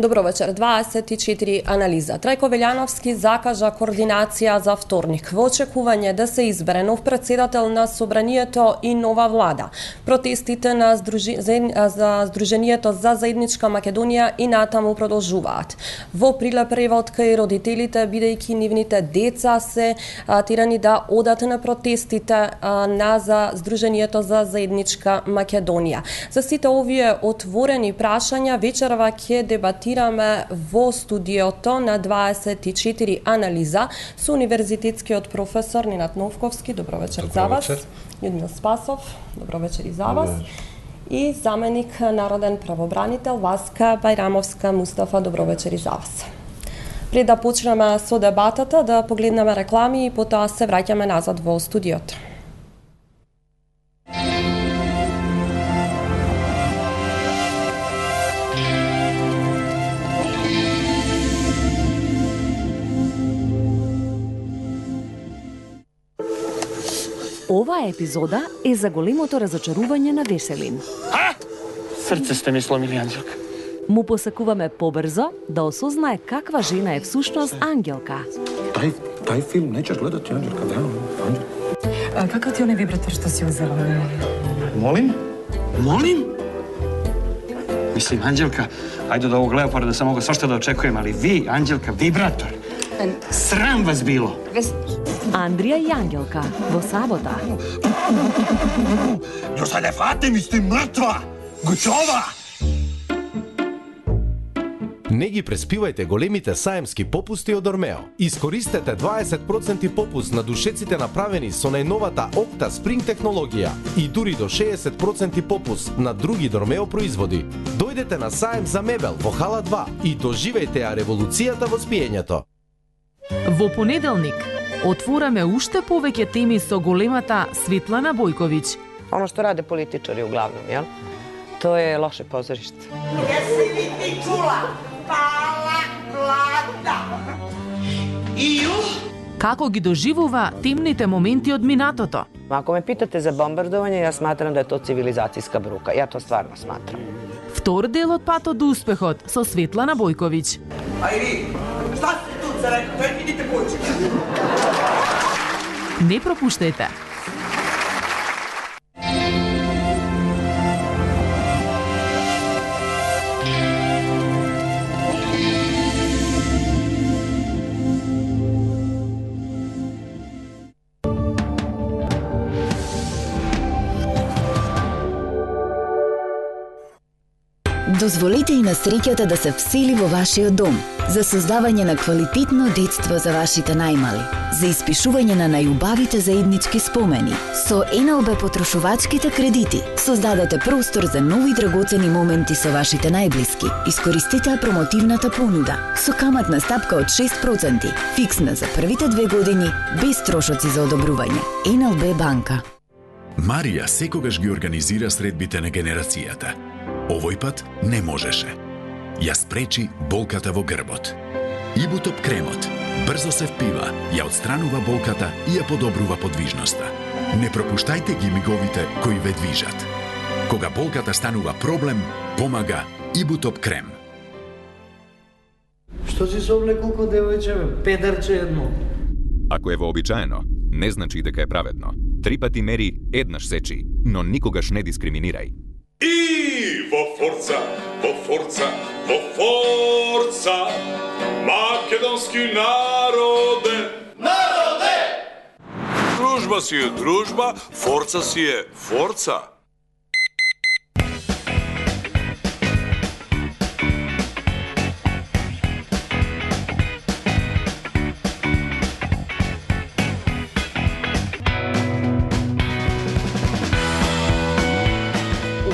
Добро вечер. 24 анализа. Трајко Велјановски закажа координација за вторник во очекување да се избере нов председател на Собранието и нова влада. Протестите на за Сдруженијето за заедничка Македонија и натаму продолжуваат. Во прилеп превод кај родителите, бидејќи нивните деца се терани да одат на протестите на за Сдруженијето за заедничка Македонија. За сите овие отворени прашања вечерва ќе дебатираме во студиото на 24 анализа со универзитетскиот професор Нинат Новковски. Добро вечер за вас. Јудмил Спасов. Добро вечер и за вас. И заменик народен правобранител Васка Бајрамовска Мустафа. Добро вечер и за вас. Пред да почнеме со дебатата, да погледнеме реклами и потоа се враќаме назад во студиото. Оваа епизода е за големото разочарување на Веселин. Срце сте ми сломили, Анđелка. Му посакуваме побрзо да осознае каква жена е всушност Ангелка. Тај филм неќеш гледати, Анđelka, да, Анđelka. Каков ти оне вибратор што си узела? Молим? Мислим, Анđelka, ајде од овог леопарда се мога свашта да очекуjem, али ви, Анđelka, вибратор. Срам вас било. Андрија и Ангелка во сабота. Још не фате ми сте мртва! Готова! Не ги преспивајте големите саемски попусти од Ормео. Искористете 20% попуст на душеците направени со најновата Окта Спринг технологија и дури до 60% попуст на други Ормео производи. Дојдете на саем за мебел во Хала 2 и доживејте ја револуцијата во спиењето. Во понеделник отвораме уште повеќе теми со големата Светлана Бојковиќ. Ono što rade političari uglavnom, jel? To je loše pozorište. Jesi li ti čula? Pala vlada. Како ги доживува темните моменти од минатото? Ako me pitate za bombardovanje, ja smatram da je to civilizacijska bruka. Ja to stvarno smatram. Втор дел од патот до успехот со Светлана Бојковиќ. A i vi, šta ste tu za rekao? To je idite kući. Не пропуштете. Дозволете и на среќата да се всели во вашиот дом, за создавање на квалитетно детство за вашите најмали, за испишување на најубавите заеднички спомени. Со НЛБ потрошувачките кредити создадете простор за нови драгоцени моменти со вашите најблиски. Искористете промотивната понуда со каматна стапка од 6%, фиксна за првите 2 години, без трошоци за одобрување. НЛБ банка. Марија секогаш ги организира средбите на генерацијата. Овој пат не можеше. Ја спречи болката во грбот. Ибутоп кремот брзо се впива, ја отстранува болката и ја подобрува подвижноста. Не пропуштајте ги миговите кои ве движат. Кога болката станува проблем, помага Ибутоп крем. Што си се облекол ко девојче, бе? Педарче едно. Ако е вообичаено, не значи дека е праведно. 3 пати мери, еднаш сечи, но никогаш не дискриминирај. И во форца, македонски народе! Дружба си е дружба, форца си е форца.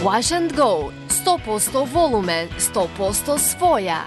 Wash and Go, 100% волумен, 100% своја.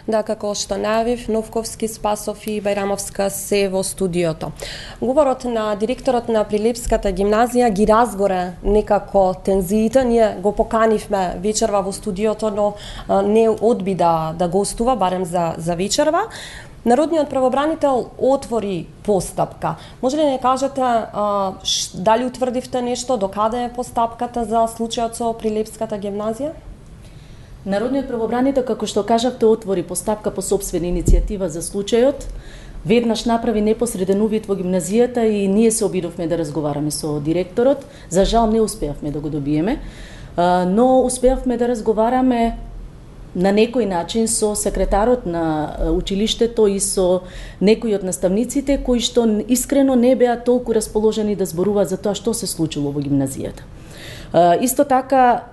Да, како што најавив, Новковски, Спасов и Бајрамовска се во студиото. Говорот на директорот на Прилепската гимназија ги разгоре некако тензиите. Ние го поканивме вечерва во студиото, но не одби да гостува, барем за вечерва. Народниот правобранител отвори постапка. Може ли не кажете дали утврдивте нешто, докаде е постапката за случајот со Прилепската гимназија? Народниот правобранител, како што кажавте, отвори постапка по сопствена иницијатива за случајот. Веднаш направи непосреден увид во гимназијата и ние се обидовме да разговараме со директорот. За жал не успеавме да го добиеме, но успеавме да разговараме на некој начин со секретарот на училиштето и со некои од наставниците кои што искрено не беа толку расположени да зборуваат за тоа што се случило во гимназијата. Исто така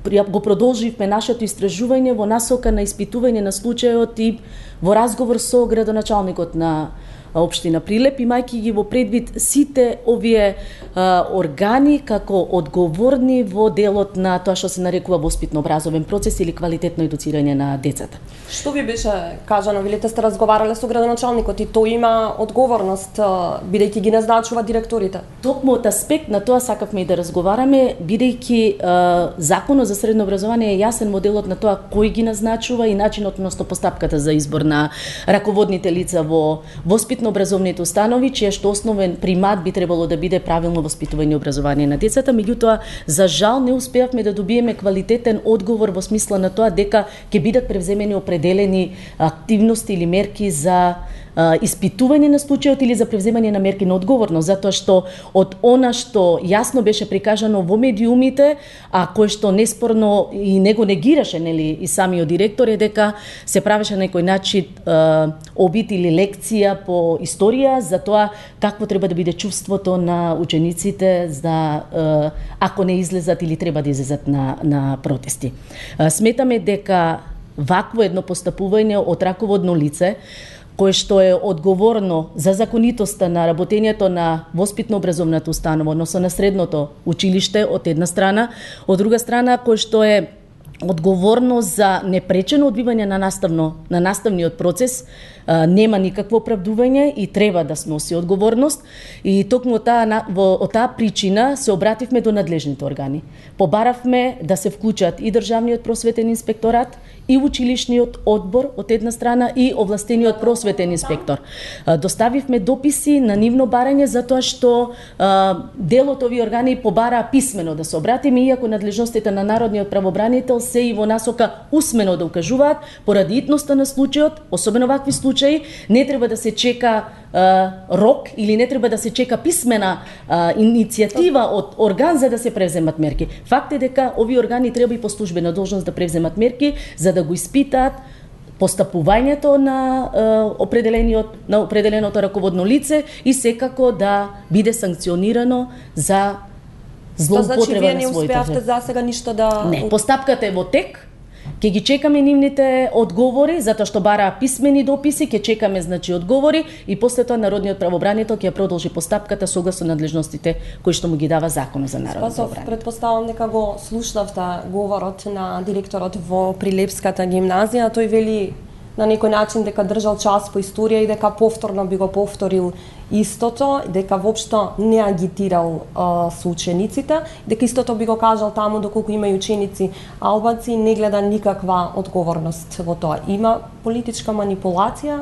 го продолживме нашето истражување во насока на испитување на случајот и во разговор со градоначалникот на општина Прилеп, имајќи ги во предвид сите овие органи како одговорни во делот на тоа што се нарекува воспитно-образовен процес или квалитетно едуцирање на децата. Што ви беше кажано? Велите сте разговарале со градоначалникот и тој има одговорност, бидејќи ги назначува директорите. Токму од аспект на тоа сакавме и да разговараме, бидејќи Законот за средно образование е јасен моделот на тоа кој ги назначува и начинот, односно постапката за избор на раководните лица во воспитно-образовните установи, чија што основен примат би требало да биде правилно воспитување и образование на децата. Меѓутоа, за жал не успеавме да добиеме квалитетен одговор во смисла на тоа дека ќе бидат превземени определени активности или мерки за испитување на случајот или за превземање на мерки на одговорност, затоа што од она што јасно беше прикажано во медиумите, а кое што неспорно и него негираше, нели, и самиот директор, е дека се правеше на некој начин обид или лекција по историја за тоа какво треба да биде чувството на учениците за ако не излезат или треба да излезат на протести. Сметаме дека вакво едно постапување од раководно лице кое што е одговорно за законитоста на работењето на воспитно-образовната установа, односно на средното училиште од една страна, од друга страна кој што е одговорно за непречено одбивање на наставниот процес, нема никакво оправдување и треба да сноси одговорност. И токму од таа причина се обративме до надлежните органи. Побаравме да се вклучат и Државниот просветен инспекторат, и училишниот одбор од една страна и овластениот просветен инспектор. Доставивме дописи на нивно барање затоа што дел од овие органи побараа писмено да се обратиме, иако надлежностите на народниот правобранител се и во насока усмено да укажуваат поради итноста на случајот, особено вакви случаи, не треба да се чека рок или не треба да се чека писмена иницијатива од орган за да се превземат мерки. Факт е дека овие органи треба и по службена должност да превземат мерки за да го испитаат постапувањето на определеното раководно лице и секако да биде санкционирано за злоупотреба на своите. Вие не успеавте за сега ништо да... Не, постапката е во тек. Ќе ги чекаме нивните одговори, затоа што бараа писмени дописи, ќе чекаме одговори и после тоа народниот правобранител ќе продолжи постапката согласно надлежностите кои што му ги дава Законот за народно правобрање. Предпоставам дека го слушнавте говорот на директорот во Прилепската гимназија. Тој вели на некој начин дека држал час по историја и дека повторно би го повторил истото, дека воопшто не агитирал со учениците, дека истото би го кажал таму доколку има и ученици албанци, не гледа никаква одговорност во тоа. Има политичка манипулација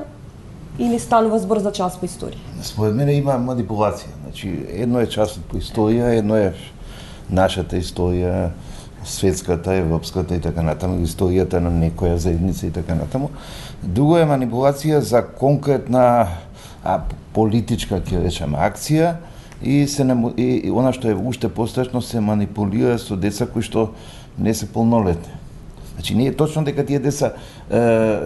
или станува збор за час по историја? Според мене има манипулација. Значи, едно е часот по историја, едно е нашата историја, светската, европската и така натаму, историјата на некоја заедница и така натаму. Друго е манипулација за конкретна политичка, ќе речеме, акција и она што е уште пострашно, се манипулира со деца кои што не се полнолетни. Значи не е точно дека тие деца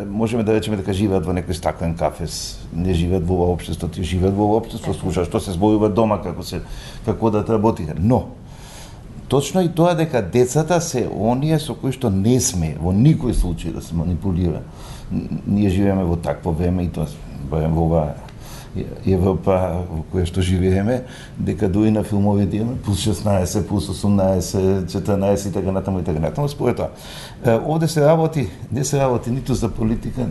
можеме да речеме дека живеат во некој стаклен кафес, не живеат во општество, тие живеат во општество, слушаат што се зборува дома, како да работите. Но точно и тоа дека децата се оние со кои што не сме во никој случај да се манипулира. Ние живееме во такво време и тоа во оваа Европа во која што живееме, дека дури на филмовите имаме плюс 16, плюс 18, 14 и така натаму и така натаму. Според тоа, овде се работи, не се работи ниту за политика,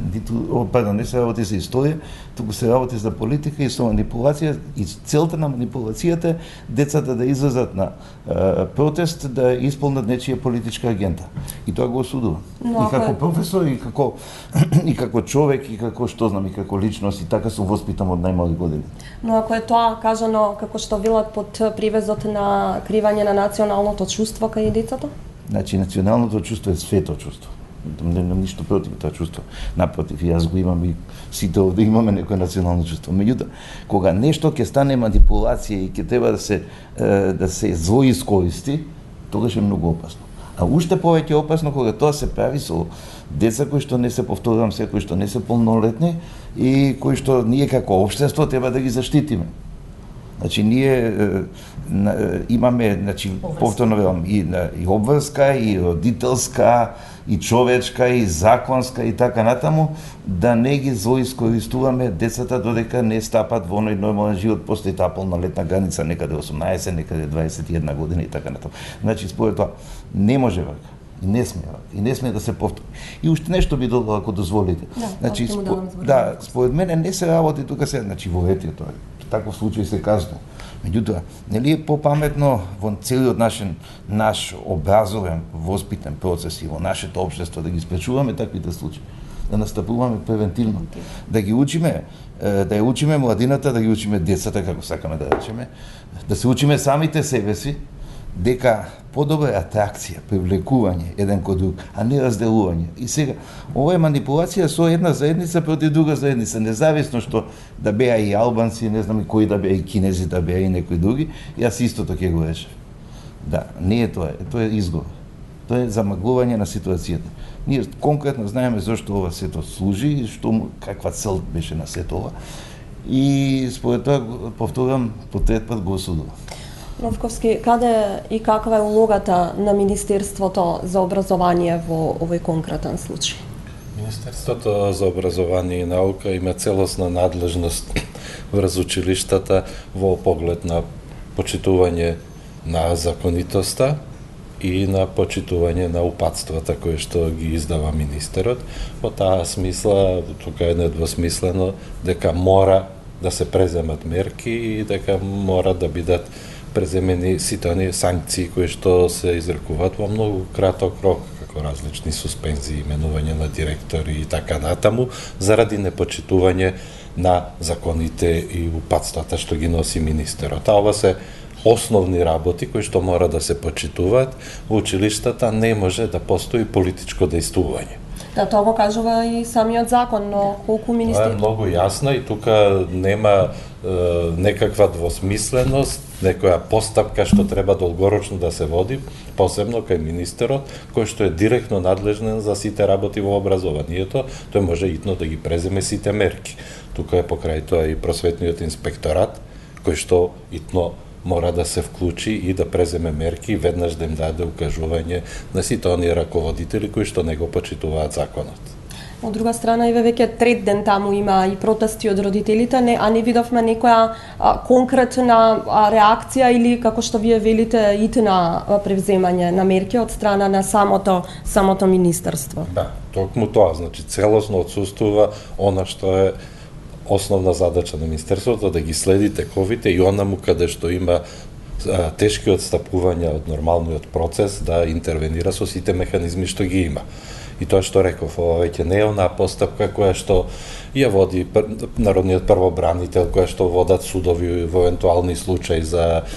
не се работи за историја, туку се работи за политика и со манипулација, и целта на манипулацијата е децата да излезат на протест, да исполнат нечија политичка агента. И тоа го осудувам. И како професор, и како човек, и како што знам, и како личност, и така сум воспитан од најмали години. Но ако е тоа кажано како што велат под привезот на кривање на националното чувство кај децата? Значи, националното чувство е свето чувство. Немам ништо против тоа чувство. Напротив, јас го имам и сите овде имаме некој национално чувство. Меѓутоа, кога нешто ќе стане манипулација и ќе треба да се злоискористи, тогаш е многу опасно. А уште повеќе опасно кога тоа се прави со деца кои што не се, повторувам се, кои што не се полнолетни и кои што ние како општество треба да ги заштитиме. Значи ние имаме, значи повторно велам, и обврска, и родителска, и човечка, и законска и така натаму, да не ги злоискористуваме децата додека не стапат во оној нормален живот после таа полнолетна граница, некаде 18, некаде 21 година и така натаму. Значи според тоа не може вака. И не сме вака. И не сме да се повтори. И уште нешто би додало ако дозволите. Значи според мене не се работи тука се, значи во ветието, таков случај се казва. Меѓутоа, нели е попаметно во целиот наш образовен, воспитен процес и во нашето општество да ги спречуваме таквите случаи, да настапуваме превентивно, да ги учиме, да ја учиме младината, да ги учиме децата, како сакаме да речеме, да се учиме самите себе си, дека подобра атракција, привлекување еден кон друг, а не разделување. И сега, ова е манипулација со една заедница против друга заедница, независно што да беа и албанци, не знам и кои да беа и кинези, да беа и некои други, јас истото ќе го речев. Да, не е тоа, тоа е изговор. Тоа е замаглување на ситуацијата. Ние конкретно знаеме зашто ова сето служи и каква цел беше на сето ова. И според тоа, повторам, по трет пат го осудувам. Новковски, каде и каква е улогата на Министерството за образование во овој конкретен случај? Министерството за образование и наука има целосна надлежност врз училиштата во поглед на почитување на законитоста и на почитување на упатствата кои што ги издава министерот. Во таа смисла, тука е недвосмислено дека мора да се преземат мерки и дека мора да бидат преземени сите оние санкции кои што се изрекуваат во многу краток рок, како различни суспензии, именување на директори и така натаму, заради непочитување на законите и упатствата што ги носи министерот. А ова се основни работи кои што мора да се почитуваат. Во училиштата не може да постои политичко дејствување. Да, тоа го кажува и самиот закон, но колку министри... Тоа е многу јасно и тука нема некаква двосмисленост, некоја постапка што треба долгорочно да се води, посебно кај министерот, кој што е директно надлежен за сите работи во образованието, тој може итно да ги преземе сите мерки. Тука е покрај тоа и просветниот инспекторат, кој што итно мора да се вклучи и да преземе мерки и веднаш да им даде укажување на сите оние раководители кои што не го почитуваат законот. Од друга страна, и веќе трет ден таму има и протести од родителите, а не видовме некоја конкретна реакција или, како што вие велите, итна превземање на мерки од страна на самото министерство. Да, токму тоа, значи целосно отсуствува она што е основна задача на министерството, да ги следи тековите и онаму каде што има тешки отстапувања од нормалниот процес, да интервенира со сите механизми што ги има. И тоа што реков, ова веќе не е онаа постапка која што ја води народниот првобранител, која што водат судови во евентуални случаи за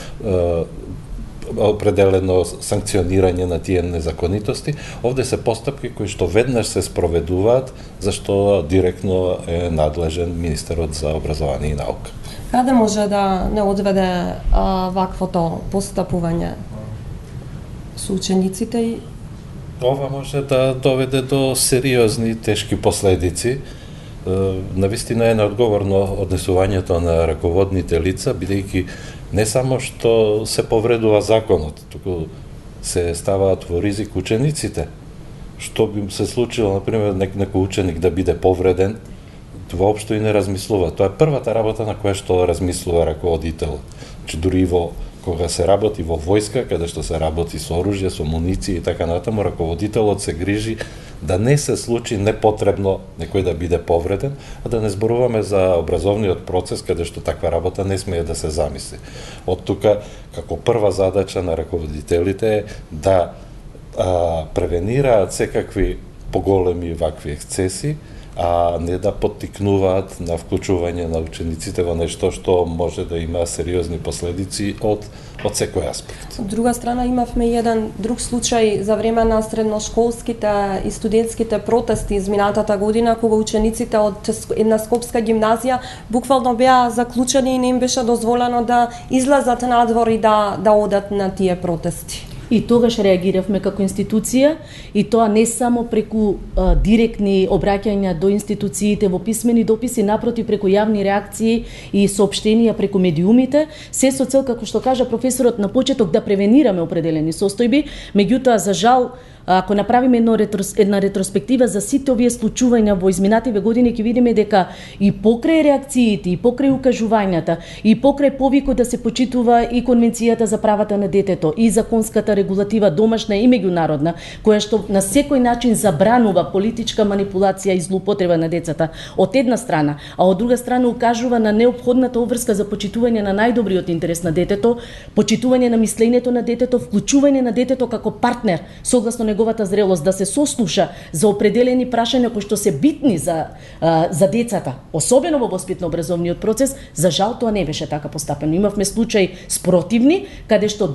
определено санкционирање на тие незаконитости. Овде се постапки кои што веднаш се спроведуваат, зашто директно е надлежен министерот за образование и наука. Каде може да не одведе ваквото постапување со учениците и ова може да доведе до сериозни тешки последици. Навистина е неодговорно однесувањето на раководните лица, бидејќи не само што се повредува законот, туку се ставаат во ризик учениците. Што би се случило, например, некој ученик да биде повреден, воопшто и не размислува. Тоа е првата работа на која што размислува раководител. Значи дури и кога се работи во војска, каде што се работи со оружје, со муниции и така натаму, раководителот се грижи да не се случи непотребно некој да биде повреден, а да не зборуваме за образовниот процес каде што таква работа не смее да се замисли. Од тука, како прва задача на раководителите е да превенираат секакви поголеми вакви ексцеси, а не да поттикнуваат на вклучување на учениците во нешто што може да има сериозни последици од секој аспект. Од друга страна имавме еден друг случај за време на средношколските и студентските протести изминатата година, кога учениците од една скопска гимназија буквално беа заклучени и не им беше дозволено да излезат надвор и да одат на тие протести. И тогаш реагиравме како институција, и тоа не само преку директни обраќања до институциите во писмени дописи, напротив преку јавни реакции и соопштенија преку медиумите, се со цел, како што кажа професорот на почеток, да превенираме определени состојби. Меѓутоа, за жал, ако направиме една ретроспектива за сите овие случувања во изминативе години, ќе видиме дека и покрај реакциите, и покрај укажувањата, и покрај повикот да се почитува и Конвенцијата за правата на детето, и законската регулатива домашна и меѓународна, која што на секој начин забранува политичка манипулација и злоупотреба на децата од една страна, а од друга страна укажува на неопходната обврска за почитување на најдобриот интерес на детето, почитување на мислењето на детето, вклучување на детето како партнер согласно неговата зрелост, да се сослуша за определени прашања кои што се битни за децата, особено во воспитно-образовниот процес. За жал тоа не беше така постапено. Имавме случај спротивни, каде што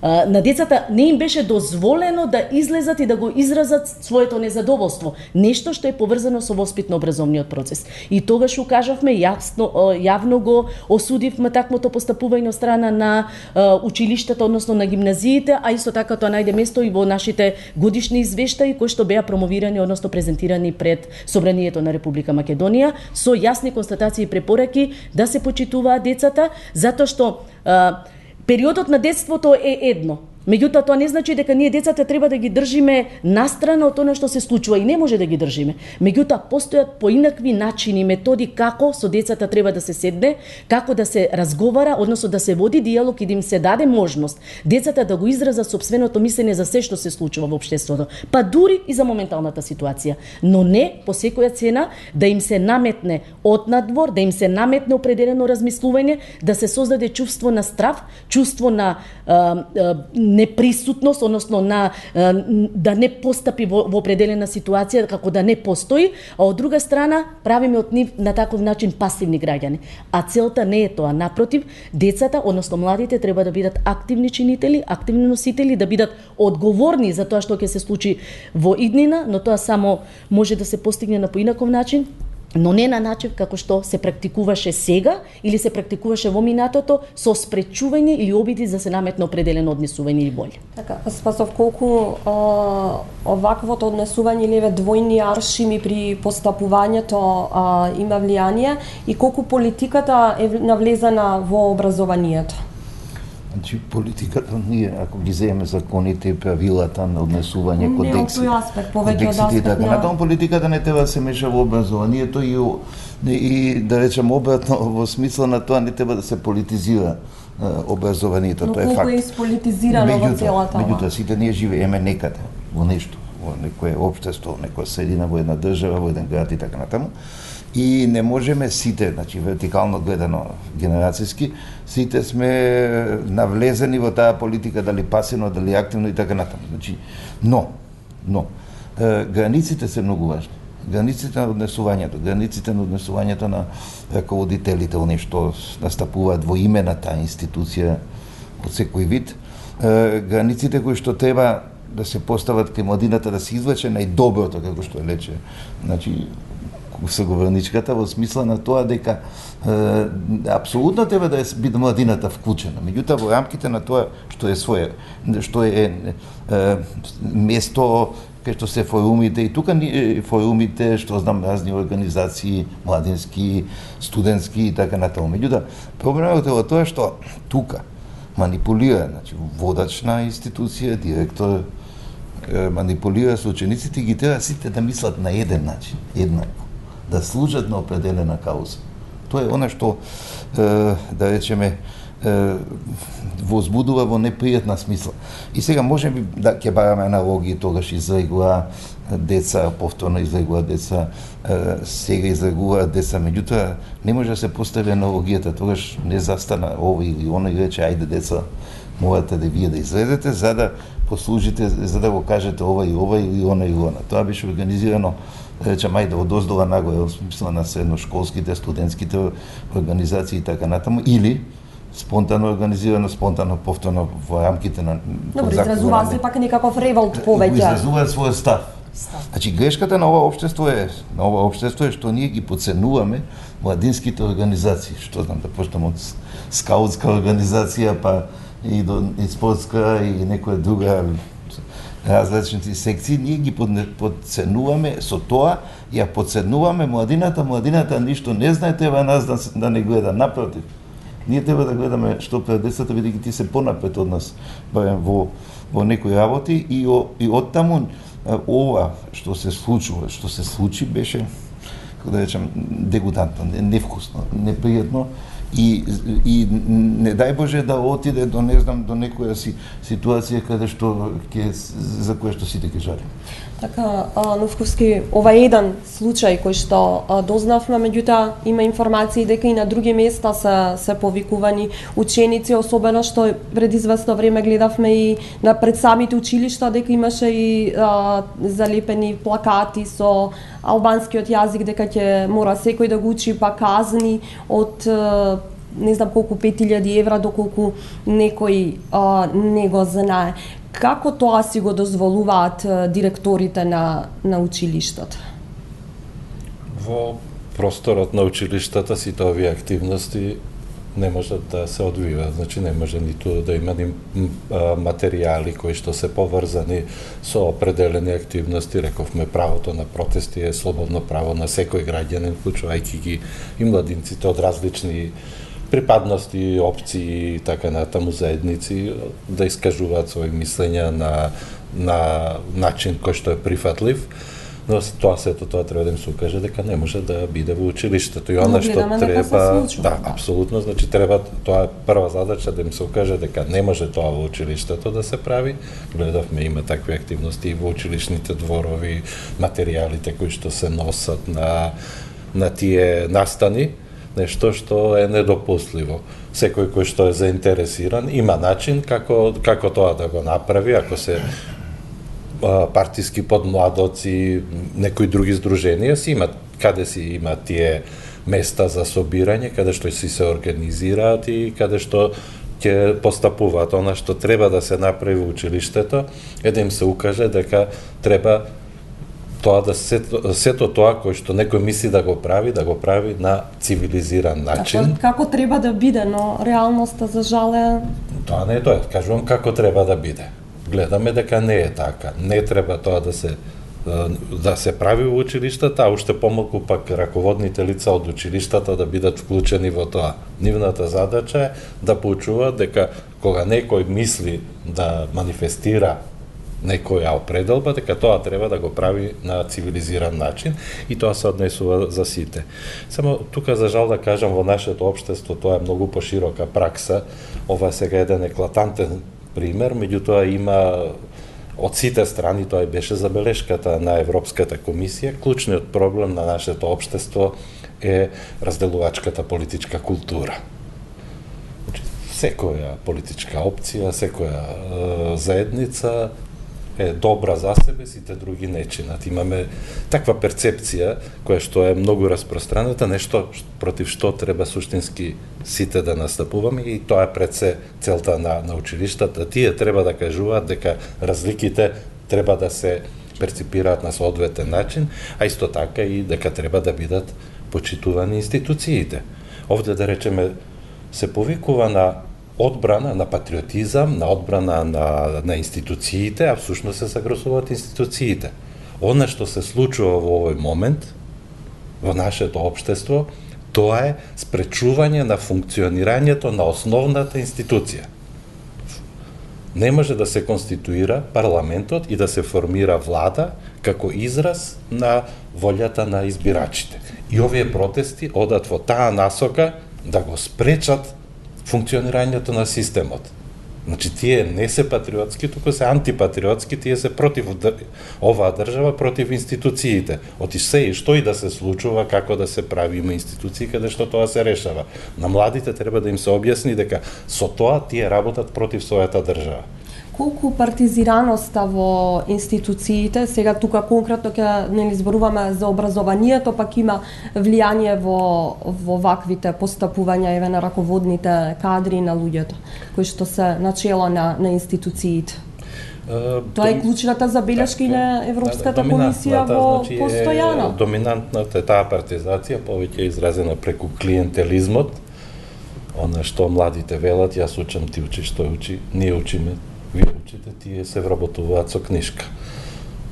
на децата не им беше дозволено да излезат и да го изразат своето незадоволство, нешто што е поврзано со воспитно-образовниот процес. И тогаш укажавме, јавно го осудивме таквото постапување од страна на училиштата, односно на гимназиите, а исто така тоа најде место и во нашите годишни извештаи кои што беа промовирани, односно презентирани пред Собранието на Република Македонија, со јасни констатации и препораки да се почитуваат децата, затоа што периодот на детството е едно. Меѓутоа, тоа не значи дека ние децата треба да ги држиме настрана од тоа што се случува, и не може да ги држиме. Меѓутоа, постојат поинакви начини, методи како со децата треба да се седне, како да се разговара, односно да се води диалог и да им се даде можност децата да го изразат сопственото мислење за се што се случува во општеството, па дури и за моменталната ситуација, но не по секоја цена да им се наметне од надвор, да им се наметне определено размислување, да се создаде чувство на страв, чувство на неприсутност, односно да не постапи во определена ситуација, како да не постои, а од друга страна правиме од нив на таков начин пасивни граѓани. А целта не е тоа, напротив, децата, односно младите, треба да бидат активни чинители, активни носители, да бидат одговорни за тоа што ќе се случи во иднина, но тоа само може да се постигне на поинаков начин, но не на начин како што се практикуваше сега или се практикуваше во минатото, со спречување или обиди за се наметне определено однесување и волја. Така, Спасов, колку оваквото однесување или двојни аршини при постапувањето има влијание и колку политиката е навлезена во образованието? Значи, политиката ние, ако ги земеме законите и правилата на однесување, кодексите и така натаму, политиката не треба да се меша во образованието и да речем обратно, во смисла на тоа не треба да се политизира образованието, тоа е факт. Но колку е ispolitizirано во целата? Меѓутоа, сите ние живееме некаде, во нешто, во некое општество, некоја средина, во една држава, во еден град и така натаму. И не можеме сите, значи вертикално гледано генерацијски, сите сме навлезени во таа политика, дали пасивно, дали активно и така натаму. Значи, но границите се многу важни. Границите на однесувањето на раководителите, оние што настапуваат во име на таа институција од секој вид, границите кои што треба да се постават кај младината, да се извлече најдоброто, како што е лече. Значи, соговорничката во смисла на тоа дека апсолутно треба да биде младината вклучена. Меѓутоа во рамките на тоа што е место кај што се форумите и тука форумите, што знам, разни организации, младински, студентски и така натаму. Меѓутоа проблемот е во тоа што тука манипулира, значи водач на институција, директор манипулира со учениците и ги тера сите да мислат на еден начин, еднакво. да служат на определена кауза. Тоа е она што, да речеме, возбудува во непријатна смисла. И сега може би да ќе бараме аналогии, тогаш излегува деца, повторно излегува деца, сега излегуваат деца, меѓутоа не може да се постави аналогијата, тогаш не застана овој или оној и рече ајде деца, морате да вие да излезете за да послужите, за да го кажете ова и ова или она и она. Тоа беше организирано, речем, ајде од оздола нагоре, смисла на средношколските, студентските организации и така натаму, или спонтано организирано, спонтано повторно во рамките на... Добро, изразуваат се пак некаков револт повеќе. Изразуваат својот став. Значи, грешката на ова општество е што ние ги подценуваме младинските организации, што знам да почнам од скаутска организација, па и спортска и некоја друга различни секции, ние ги подценуваме со тоа, ја подценуваме младината ништо не знае, треба нас да не гледа, напротив. Ние треба да гледаме што пред децата, бидејќи ти се понапред од нас, барем во некои работи и оттаму ова што се случи беше, како да речем, дегутантно, невкусно, непријатно и не дај Боже да отиде до не знам до некоја ситуација каде што за која што сите ќе жарим. Така, Новковски, ова е еден случај кој што дознавме, меѓутоа има информации дека и на други места се повикувани ученици, особено што пред известно време гледавме и на пред самите училишта дека имаше и залепени плакати со албанскиот јазик дека ќе мора секој да го учи, па казни од не знам колку 5000 евра доколку некој не го знае. Како тоа си го дозволуваат директорите на училиштата? Во просторот на училиштата сите овие активности не можат да се одвиваат. Значи не може ниту да има материјали кои што се поврзани со определени активности. Рековме, правото на протести е слободно право на секој граѓанин, вклучувајќи ги и младинците од различни припадности, опции и така натаму заедници да искажуваат своји мислења на начин кој што е прифатлив, но тоа треба да им се укаже дека не може да биде во училиштето и она што треба, да, апсолутно, значи треба, тоа е прва задача да им се укаже дека не може тоа во училиштето да се прави. Гледавме, има такви активности и во училишните дворови, материјалите кои што се носат на тие настани, нешто што е недопустливо. Секој кој што е заинтересиран има начин како тоа да го направи, ако се партиски подмладоци, некои други здруженија си имат, каде си има тие места за собирање, каде што си се организираат и каде што ќе постапуваат. Она што треба да се направи во училиштето е да им се укаже дека треба тоа да сето тоа кој што некој мисли да го прави на цивилизиран начин. Како треба да биде, но реалноста за жал е... Тоа не е тоа, кажувам како треба да биде. Гледаме дека не е така. Не треба тоа да се прави во училиштата, а уште помалку пак раководните лица од училиштата да бидат вклучени во тоа. Нивната задача е да поучуваат дека кога некој мисли да манифестира некоја определба, дека тоа треба да го прави на цивилизиран начин и тоа се однесува за сите. Само тука за жал да кажам, во нашето општество тоа е многу поширока пракса. Ова сега е еден еклатантен пример, меѓутоа има од сите страни, тоа беше забелешката на Европската комисија, клучниот проблем на нашето општество е разделувачката политичка култура. Секоја политичка опција, секоја заедница е добра за себе, сите други не чинат. Имаме таква перцепција која што е многу распространета, нешто против што треба суштински сите да настапуваме и тоа е пред се целта на училиштата. Тие треба да кажуваат дека разликите треба да се перципираат на соодветен начин, а исто така и дека треба да бидат почитувани институциите. Овде да речеме се повикува на одбрана на патриотизам, на одбрана на институциите, а всушност се загрозуваат институциите. Она што се случува во овој момент во нашето општество, тоа е спречување на функционирањето на основната институција. Не може да се конституира парламентот и да се формира влада како израз на волјата на избирачите. И овие протести одат во таа насока да го спречат функционирањето на системот. Значи, тие не се патриотски, туку се антипатриотски, тие се против оваа држава, против институциите. Оти се и што и да се случува, како да се прави, има институции каде што тоа се решава. На младите треба да им се објасни дека со тоа тие работат против својата држава. Колку партизираноста во институциите, сега тука конкретно ќе зборуваме за образованието, пак има влијание во ваквите постапувања еве на раководните кадри на луѓето кои што се начело на институциите. Тоа е клучната забелешка и на Европската комисија во постојано. Доминантната е таа партизација, повеќе изразена преку клиентелизмот. Она што младите велат, јас учам, ти учиш, тој учи, ние учиме, вие учите, тие се вработуваат со книжка.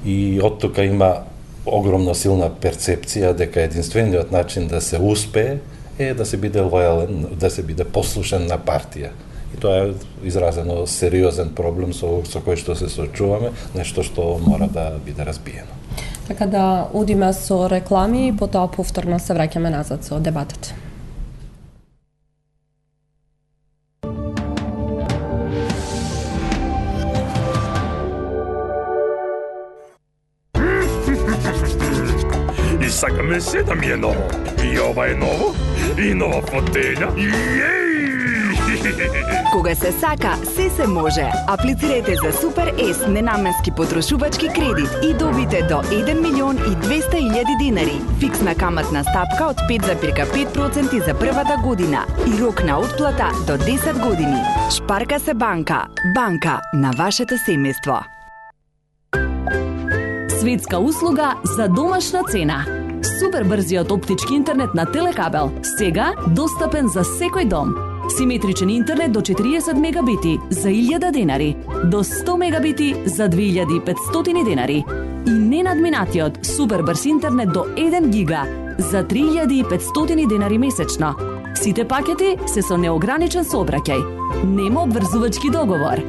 И од тука има огромно силна перцепција дека единствениот начин да се успее е да се биде лојален, да се биде послушен на партија. И тоа е изразено сериозен проблем со кој што се соочуваме, нешто што мора да биде разбиено. Така да одиме со реклами и потоа повторно се враќаме назад со дебатата. Сакаме се да ми е ново. И ова е ново, и нова фотеља. Кога се сака, се може. Аплицирайте за Супер С ненаменски потрошувачки кредит и добите до 1.200.000 динари. Фиксна каматна стапка од 5,5% за првата година и рок на отплата до 10 години. Шпарка се банка. Банка на вашето семејство. Светска услуга за домашна цена. Супер брзиот оптички интернет на Телекабел, сега достапен за секој дом. Симетричен интернет до 40 мегабити за 1000 денари, до 100 мегабити за 2500 денари и ненадминатиот супер брз интернет до 1 гига за 3500 денари месечно. Сите пакети се со неограничен сообраќај. Нема обврзувачки договор.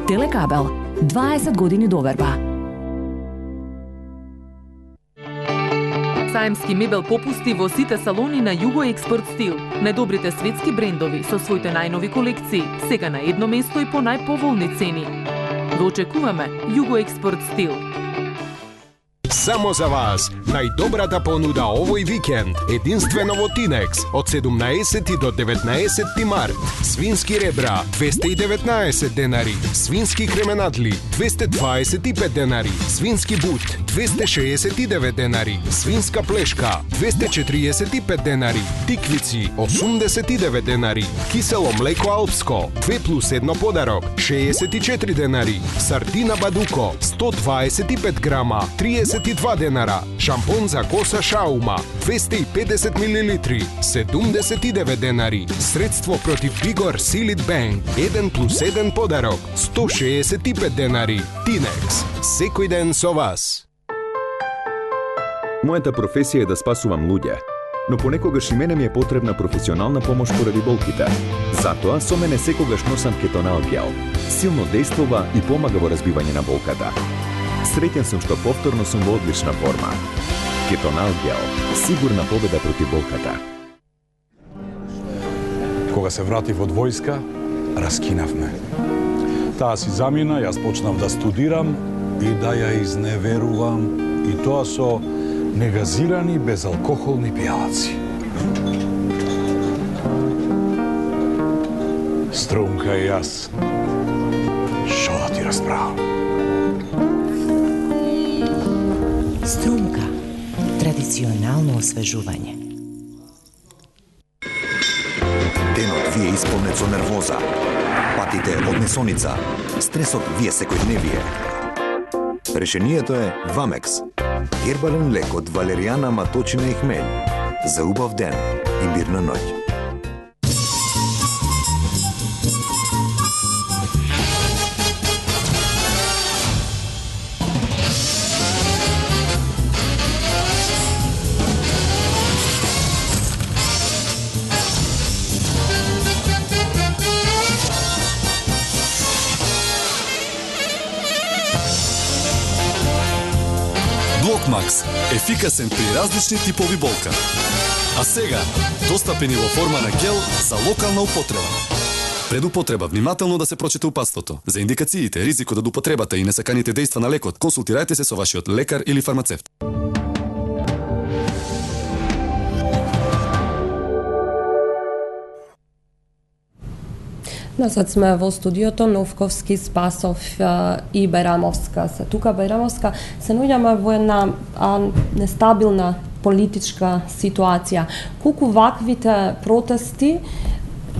Телекабел, 20 години доверба. Саемски мебел попусти во сите салони на Југо Експорт Стил. Најдобрите светски брендови со своите најнови колекции, сега на едно место и по најповолни цени. Го очекуваме Југо Експорт Стил. Само за вас, најдобрата понуда овој викенд, единствено во Тинекс, од 17 до 19 март. Свински ребра, 219 денари, свински кременадли, 225 денари, свински бут, 269 денари, свинска плешка, 245 денари, тиквици, 89 денари, кисело млеко алпско, 2+1 подарок, 64 денари, сардина бадуко, 125 грама, 32 денара, шампон за коса Шаума, 250 мл, 79 денари, средство против Бигор Силит Бенг, 1+1 подарок, 165 денари. Тинекс, секој ден со вас. Мојата професија е да спасувам луѓе, но понекогаш и мене ми е потребна професионална помош поради болките. Затоа со мене секогаш носам кетонал гел. Силно дејствува и помага во разбивање на болката. Среќен сум што повторно сум во одлична форма. Кетонал гел, сигурна победа против болката. Кога се вратив од војска, раскинавме. Таа си замина, јас почнав да студирам и да ја изневерувам, и тоа со негазирани безалкохолни пијалаци. Струмка и јас, шо да ти расправам? Струмка. Традиционално освежување. Денот ви е исполнет со нервоза. Патите од месоница. Стресот ви е секојдневие. Решението е Вамекс. Гербален лек од валеријана, маточина и хмелј. За убав ден и мирна ноќ. Макс, ефикасен при различни типови болка. А сега, достапен и во форма на гел за локална употреба. Пред употреба внимателно да се прочете упатството. За индикациите, ризикот од употребата и несаканите дејства на лекот, консултирајте се со вашиот лекар или фармацевт. Насад сме во студиото Новковски, Спасов и Бајрамовска. Се тука Бајрамовска се наоѓаме во една нестабилна политичка ситуација. Колку ваквите протести,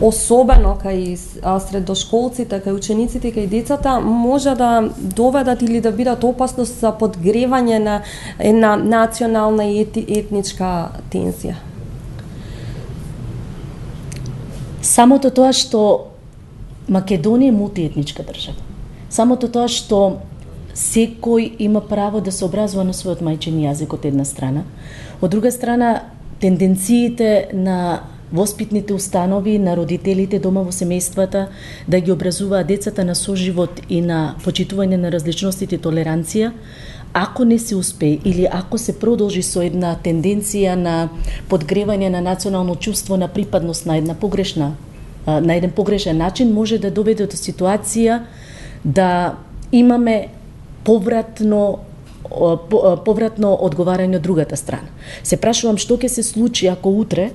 особено кај средошколците, кај учениците, кај децата, може да доведат или да бидат опасност за подгревање на една национална и етничка тензија? Самото тоа што Македонија е мултиетничка држава. Самото тоа што секој има право да се образува на својот мајчин јазик од една страна. Од друга страна, тенденциите на воспитните установи, на родителите дома во семејствата да ги образуваат децата на соживот и на почитување на различностите и толеранција, ако не се успее или ако се продолжи со една тенденција на подгревање на национално чувство на припадност на еден погрешен начин, може да доведе до ситуација да имаме повратно одговарање од другата страна. Се прашувам што ќе се случи ако утре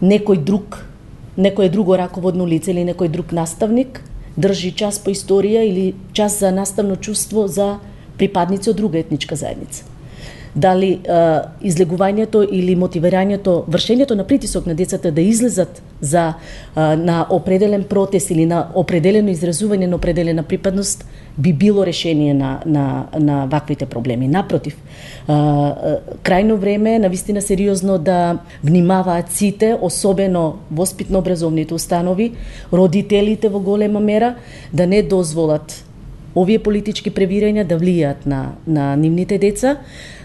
некој друго раководно лице или некој друг наставник држи час по историја или час за наставно чувство за припадници од друга етничка заедница. Дали излегувањето или мотивирањето, вршењето на притисок на децата да излезат на определен протест или на определено изразување на определена припадност би било решение на ваквите проблеми. Напротив, крајно време е навистина сериозно да внимаваат сите, особено воспитно-образовните установи, родителите во голема мера, да не дозволат овие политички превирања да влијаат на нивните деца,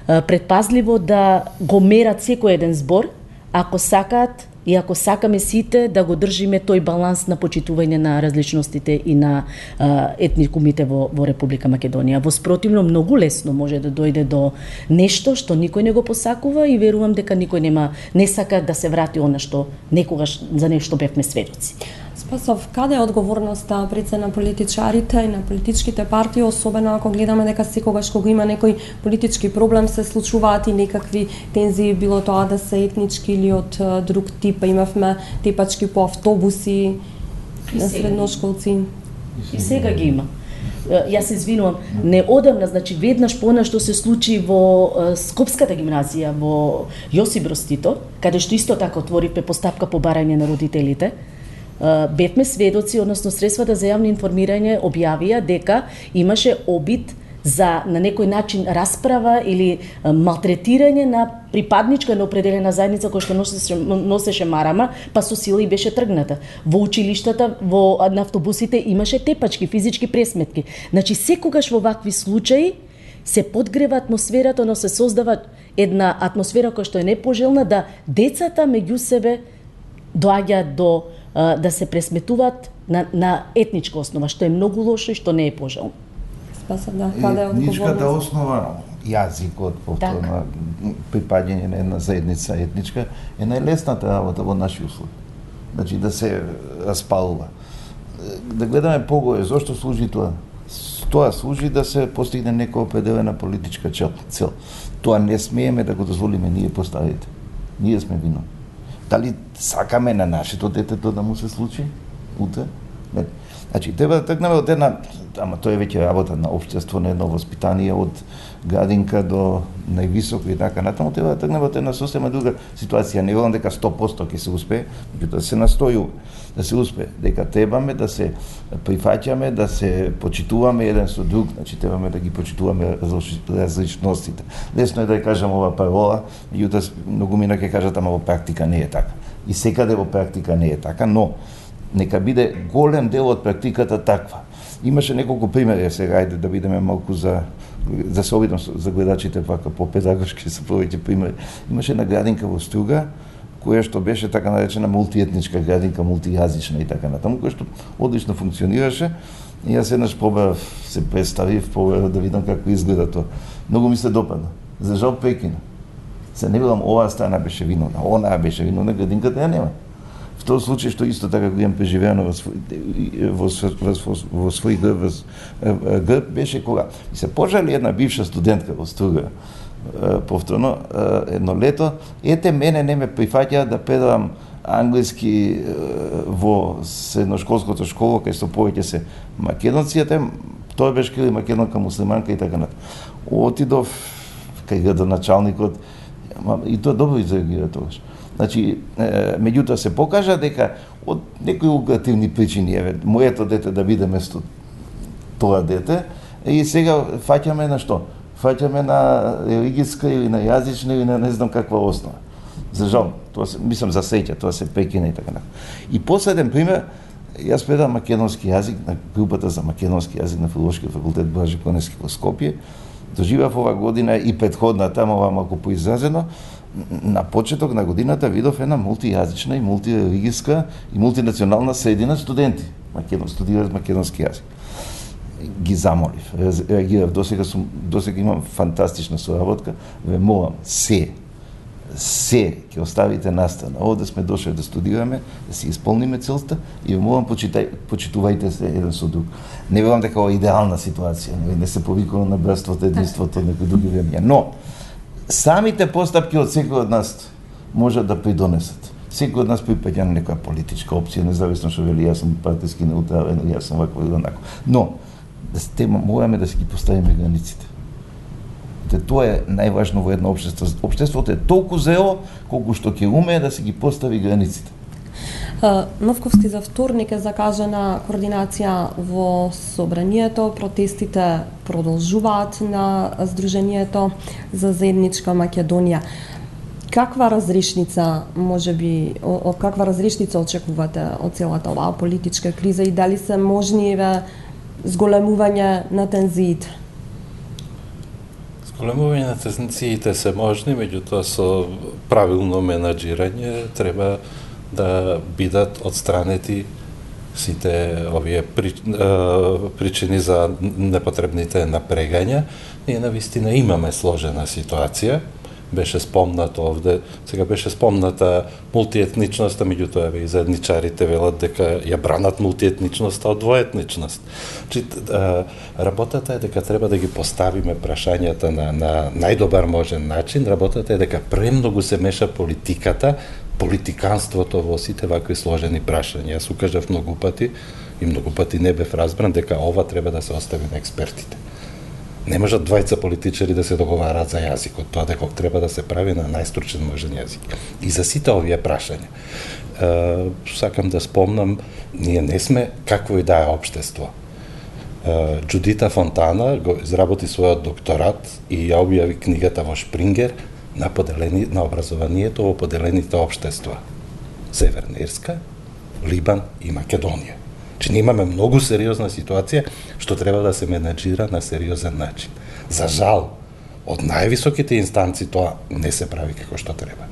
предпазливо да го мерат секој еден збор, ако сакаат и ако сакаме сите да го држиме тој баланс на почитување на различностите и на етникумите во Република Македонија. Во спротивно, многу лесно може да дојде до нешто што никој не го посакува и верувам дека никој не сака да се врати она што некогаш за нешто бевме сведоци. Спасов, каде е одговорноста пред се на политичарите и на политичките партии, особено ако гледаме дека секогаш кога има некој политички проблем се случуваат и некакви тензии, било тоа да се етнички или од друг тип, имавме тепачки по автобуси на средношколци. И сега ги има. Јас се извинувам, не одамна, значи веднаш по она што се случи во Скопската гимназија во Јосип Брз Тито, каде што исто така отворивме постапка по барање на родителите, бевме сведоци, односно средствата за јавно информирање објавија дека имаше обид за на некој начин расправа или малтретирање на припадничка на определена заедница која што носеше марама, па со сила и беше тргната. Во училиштата, на автобусите имаше тепачки, физички пресметки. Значи секогаш во вакви случаи се подгрева атмосферата, но се создава една атмосфера која што е непожелна, да децата меѓу себе доаѓаат до да се пресметуваат на етничка основа, што е многу лошо и што не е пожелно. Спасов, да, каде е одговорност? Етничката основа, јазикот, повторно припаѓање на една заедница етничка, е најлесната работа во наши услови. Значи да се распалува. Да гледаме поголе, зошто служи тоа? Тоа служи да се постигне некоја определена политичка цел. Тоа не смееме да го дозволиме ние поставите. Ние сме виновни. Дали сакаме на нашето детето да му се случи утре? Не. Значи, треба да тргнеме од една, ама тоа е веќе работа на општество, на едно воспитание од градинка до највисоко и така натаму, треба да тргнеме од една сосема друга ситуација. Не верувам дека 100% ќе се успее, меѓутоа да се настојува да се успее, дека требаме да се прифаќаме, да се почитуваме еден со друг, значи требаме да ги почитуваме различностите. Лесно е да ја кажам ова парола, меѓутоа многумина ќе кажат ама во практика не е така. И секаде во практика не е така, но нека биде голем дел од практиката таква. Имаше неколку примери, сега ајде да бидеме малку да се обидам за гледачите вака по педагошки со повеќе примери. Имаше една градинка во Струга која што беше така наречена мултиетничка градинка, мултијазична и така натаму, која што одлично функционираше. И јас еднаш побарав, се представив, побарав да видам како изгледа тоа. Многу ми се допадна. За жал Пекина. Се не велам оваа страна беше виновна, онаа беше виновна, градинката ја нема. В тој случај што исто така го имам преживеано во свој грб беше кога се пожали една бивша студентка во Струга, повторно едно лето, ете мене не ме прифаќаа да предавам англиски во средношколското школа кај што повеќе се македонци, тоа беше кај македонка муслиманка и така натаму. Отидов кај градоначалникот и тоа добро изреагира тогаш. Значи, меѓутоа се покажа дека од некои лукративни причини, моето дете да биде место тоа дете, и сега фаќаме на што? Фаќаме на религијска или на јазична или на не знам каква основа. За жал, тоа се, мислам за среќа, тоа се Пекина и така натаму. И последен пример, јас предам македонски јазик на групата за македонски јазик на Филолошкиот факултет Блажи Коневски во Скопје. Доживав ова година и претходна, тamo ова малку поизразено, на почеток на годината видов една мултијазична и мултирелигијска и мултинационална средина студенти, студираат македонски јазик. Ги замолив, реагирав, досега имам фантастична соработка, ве молам, се ќе оставите настана. Овде сме дошли да студираме, да си исполниме целта и ве молам почитувајте се еден со друг. Не велам дека ова е идеална ситуација, не се повикува на братството, единството, некои други времења, но самите постапки од секој од нас можат да придонесат. Секој од нас припаѓа на некоја политичка опција, независно што вели јас сум партиски неутрален, јас сум вакво или онако. Но мораме да си ги поставиме границите. Тоа е најважно во едно општество. Општеството е толку зрело колку што ќе умее да си ги постави границите. Новковски за вторник е закажана координација во собранието, протестите продолжуваат на Сдруженијето за заедничка Македонија. Каква разрешница каква разрешница очекувате од целата оваа политичка криза и дали се можни зголемување на тензиите? Зголемување на тензиите се можни, меѓутоа со правилно менаџирање треба да бидат отстранети сите овие причини за непотребните напрегања. Ние навистина имаме сложена ситуација. Беше спомнато овде, сега беше спомната мултиетничноста, меѓутоа и заедничарите велат дека ја бранат мултиетничноста од двоетничност. Работата е дека треба да ги поставиме прашањата на најдобар можен начин. Работата е дека премногу се меша политиканството во сите вакви сложени прашања. Јас укажав многу пати и многу пати не бев разбран дека ова треба да се остави на експертите. Не можат двајца политичари да се договараат за јазикот, тоа дека треба да се прави на најстручен можен јазик. И за сите овие прашања. Сакам да спомнам, ние не сме какво и да е општество. Джудита Фонтана го изработи својот докторат и ја објави книгата во Шпрингер на образованието во поделените општества. Северна Ирска, Либан и Македонија. Че ние имаме многу сериозна ситуација што треба да се менаџира на сериозен начин. За жал, од највисоките инстанции тоа не се прави како што треба.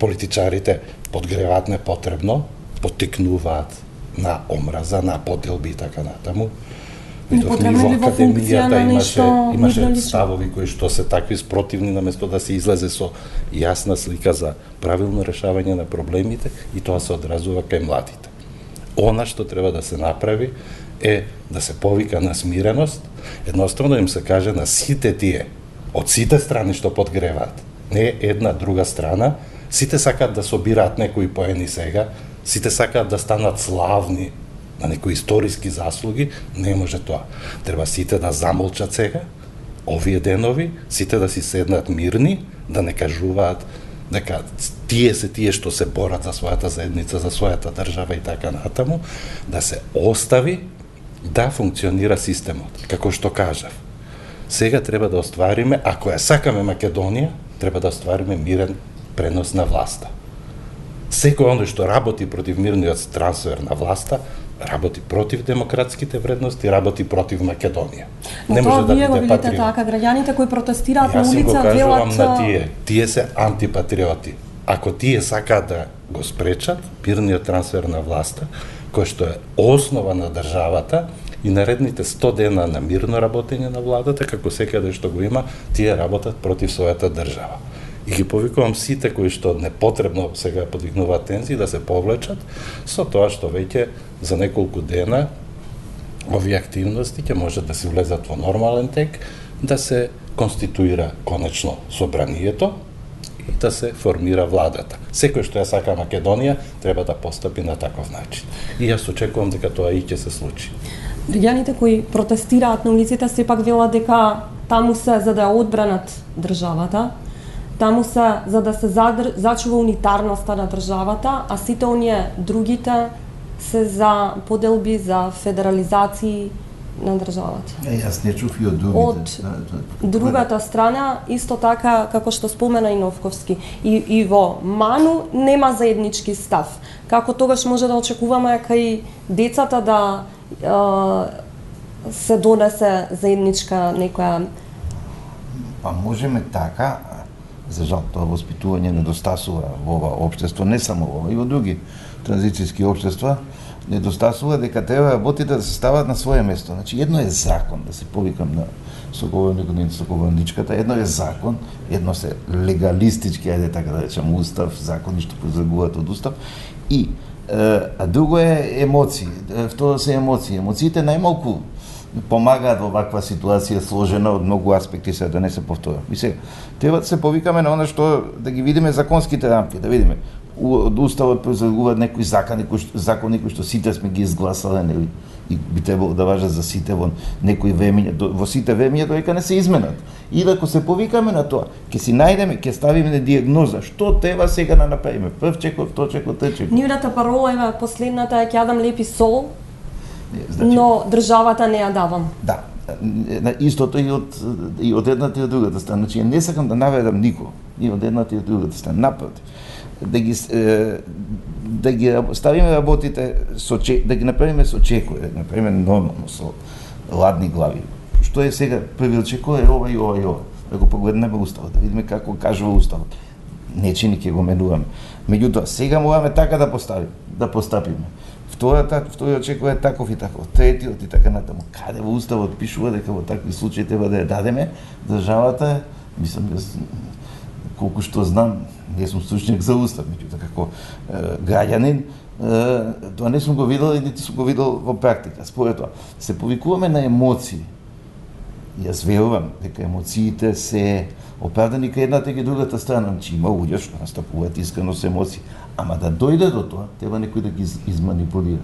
Политичарите подгреваат непотребно, поттикнуваат на омраза, на поделби и така натаму. Видов ниво академијата имаше ставови кои што се такви спротивни наместо да се излезе со јасна слика за правилно решавање на проблемите и тоа се одразува кај младите. Она што треба да се направи е да се повика на смиреност, едноставно им се каже на сите тие, од сите страни што подгреваат, не една друга страна, сите сакаат да собираат некои поени сега, сите сакаат да станат славни на некои историски заслуги, не може тоа. Треба сите да замолчат сега, овие денови, сите да си седнат мирни, да не кажуваат дека тие се тие што се борат за својата заедница, за својата држава и така натаму, да се остави да функционира системот. Како што кажав, сега треба да оствариме, ако ја сакаме Македонија, треба да оствариме мирен пренос на власта. Секој оној што работи против мирниот трансфер на власта, работи против демократските вредности, работи против Македонија. Не може да биде патриот. Така, граѓаните кои протестираат на улица велат на тие се антипатриоти. Ако тие сакаат да го спречат мирниот трансфер на власта, кој што е основа на државата И наредните 100 дена на мирно работење на владата, како секаде што го има, тие работат против својата држава. И ги повикувам сите кои што непотребно сега подигнуваат тензии да се повлечат, со тоа што веќе за неколку дена овие активности ќе можат да се влезат во нормален тек, да се конституира конечно собранието и да се формира владата. Секој што ја сака Македонија треба да постапи на таков начин. И јас очекувам дека тоа и ќе се случи. Граѓаните кои протестираат на улиците сепак велат дека таму се за да ја одбранат државата, таму се за да се зачува унитарноста на државата, а сите оние другите се за поделби, за федерализации на државата. Јас не чув и од другите. Од другата страна, исто така, како што спомена и Новковски, и во Ману нема заеднички став. Како тогаш може да очекуваме кај децата да се донесе заедничка некоја... Па можеме така, за жал, тоа воспитување недостасува во ова општество, не само во ова, и во други транзицијски општества, недостасува дека треба работите да се стават на своје место. Значи, едно е закон, да се повикам на соговорникот на соговорничката, едно е закон, едно се легалистички, ајде така да речем, устав, закони што произлегуваат од устав, и а друго е емоции. Второ се емоции. Емоциите најмалку помагаат во ваква ситуација сложена од многу аспекти, се да не се повторам. И сега, треба да се повикаме на она што да ги видиме законските рамки, да видиме од уставот произлегуваат некои закони кои што сите сме ги изгласале, нели, и би требало да важат за сите во некои времиња, во сите времиња додека не се изменат. И ако се повикаме на тоа, ќе си најдеме, ќе ставиме на диагноза што треба сега да направиме. Прв чекор, втор чекор, трети чекор. Нивната парола е последната е ќе јадам лепи сол, но државата не ја давам. Да. Истото и од едната и од другата страна. Значи, не сакам да наведам никого, и од едната и од другата страна. Напротив, да ги ставиме работите да ги направиме со чекор, да ги направиме нормално со ладни глави. Што е сега првиот чекор е ова и ова и ова. Да го погледнеме уставот, да видиме како кажува уставот. Нечини ќе го менуваме. Меѓутоа, сега мораме така да постапиме. Вториот чекор е таков и таков, третиот и така натаму. Каде во уставот пишува дека во такви случаи треба да ја дадеме, државата, мислам, колку што знам, не сум стручњак за устав, меѓутоа како граѓанин, тоа не сум го видел и нити сум го видел во практика. Според тоа, се повикуваме на емоции. Јас верувам дека емоциите се оправдани кај едната и другата страна, че има луѓе што настапуваат искрено со емоции, ама да дојде до тоа, треба некој да ги изманипулира.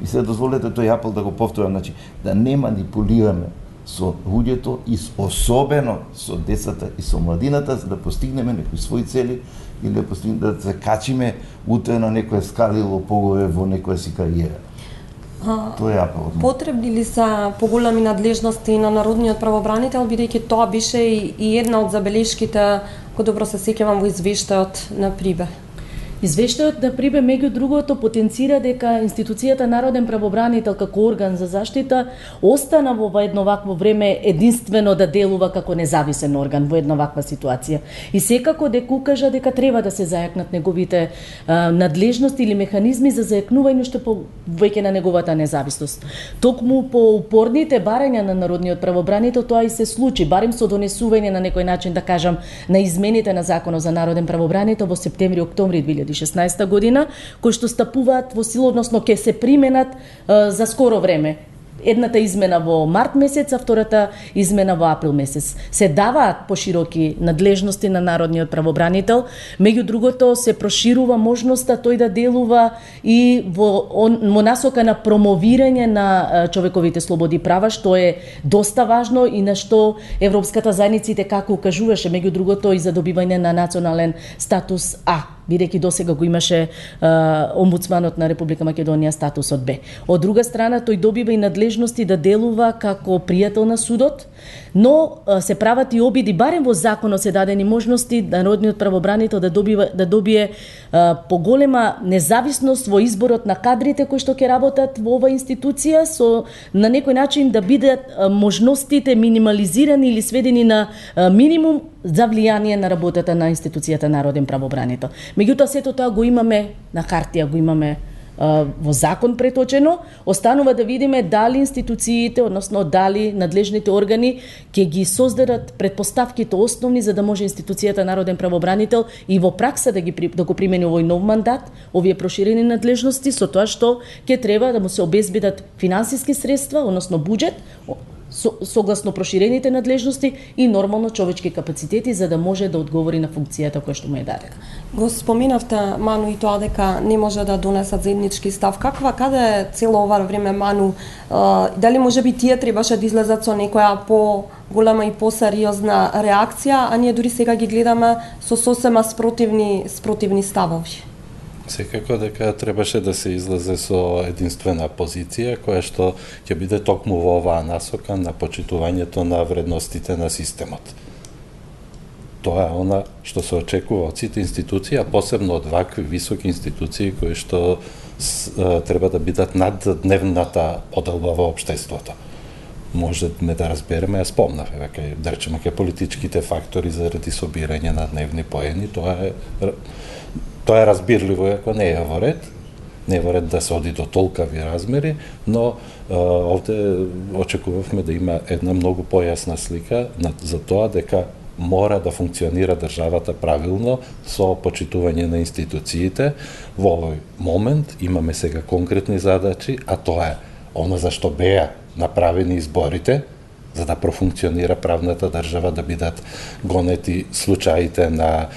И се дозволете тој апел да го повторам, значи да не манипулираме со луѓето и особено со децата и со младината, за да постигнеме некои своји цели или да се качиме утре на некоја скала или погове во некоја си кариера. Тоа е апел. Потребни ли се поголеми надлежности на народниот правобранител, бидејќи тоа беше и една од забелешките, кој добро се сеќавам во извештајот на Прибе? Извештајот на Прибе, меѓу другото, потенцира дека институцијата Народен правобранител како орган за заштита остана во едно вакво време единствено да делува како независен орган во една ваква ситуација. И секако дека укажа дека треба да се зајакнат неговите надлежности или механизми за зајакнување уште повеќе на неговата независност. Токму по упорните барања на Народниот правобранител тоа и се случи, барем со донесување на некој начин, да кажам, на измените на Законот за Народен правобранител во септември-октомври 2016 година, кои што стапуваат во сила, односно ќе се применат за скоро време. Едната измена во март месец, а втората измена во април месец. Се даваат пошироки надлежности на Народниот правобранител, меѓу другото се проширува можноста тој да делува и во насока на промовирање на човековите слободи и права, што е доста важно и на што Европската заедница како укажуваше, меѓу другото и за добивање на национален статус А, бидејќи досега го имаше омбудсманот на Република Македонија статусот Б. Од друга страна, тој добива и надлежности да делува како пријател на судот, но се прават и обиди, барем во законот се дадени можности Народниот правобранител да добие поголема независност во изборот на кадрите кои што ќе работат во ова институција, со на некој начин да бидат можностите минимализирани или сведени на минимум за влијание на работата на институцијата Народен правобранител. Меѓутоа, сето тоа го имаме на хартија, го имаме во закон преточено, останува да видиме дали институциите, односно дали надлежните органи ќе ги создадат предпоставките основни за да може институцијата народен правобранител и во пракса да го примени овој нов мандат, овие проширени надлежности со тоа што ќе треба да му се обезбедат финансиски средства, односно буџет, согласно проширените надлежности и нормално човечки капацитети за да може да одговори на функцијата која што му е дадена. Го споменавте, Ману, и тоа дека не може да донесат заеднички став. Каде е цело ова време, Ману? Дали може би тие требаше да излезат со некоја по-голема и по-сериозна реакција, а ние дури сега ги гледаме со сосема спротивни ставови? Секако дека требаше да се излезе со единствена позиција која што ќе биде токму во оваа насока на почитувањето на вредностите на системот. Тоа е она што се очекува од сите институции, а посебно од вакви високи институции кои што треба да бидат над дневната поделба во општеството. Можеме да разбереме, ја спомнав, да речеме ке политичките фактори заради собирање на дневни поени, тоа е разбирливо, ако не е во ред, да се оди до толкави размери, но овде очекувавме да има една многу појасна слика за тоа дека мора да функционира државата правилно со почитување на институциите. Во овој момент имаме сега конкретни задачи, а тоа е она за што беа направени изборите, за да профункционира правната држава, да бидат гонети случаите на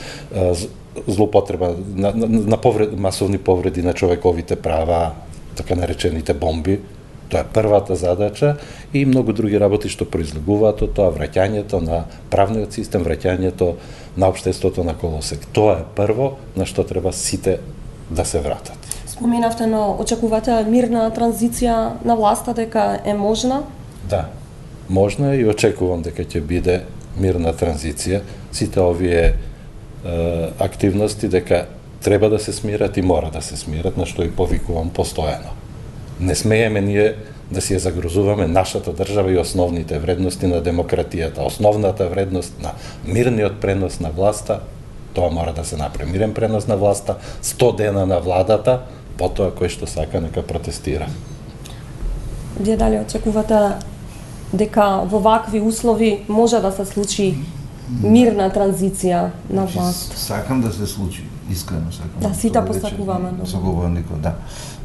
злоупотреба, на масовни повреди на човековите права, така наречените бомби. Тоа е првата задача и многу други работи што произлегуваат од тоа, враќањето на правниот систем, враќањето на општеството на колосек. Тоа е прво на што треба сите да се вратат. Споменавте, но очекувате мирна транзиција на власта, дека е можна? Да, можна и очекувам дека ќе биде мирна транзиција. Сите овие активности дека треба да се смират и мора да се смират, на што и повикувам постојано. Не смееме ние да си ја загрозуваме нашата држава и основните вредности на демократијата. Основната вредност на мирниот пренос на власта, тоа мора да се направи. Мирен пренос на власта, 100 дена на владата, потоа кој што сака нека протестира. Вие дали очекувате дека во вакви услови може да се случи мирна транзиција на власт? Сакам да се случи, искрено сакам. Да, сите посакуваме. Соговорникот, да.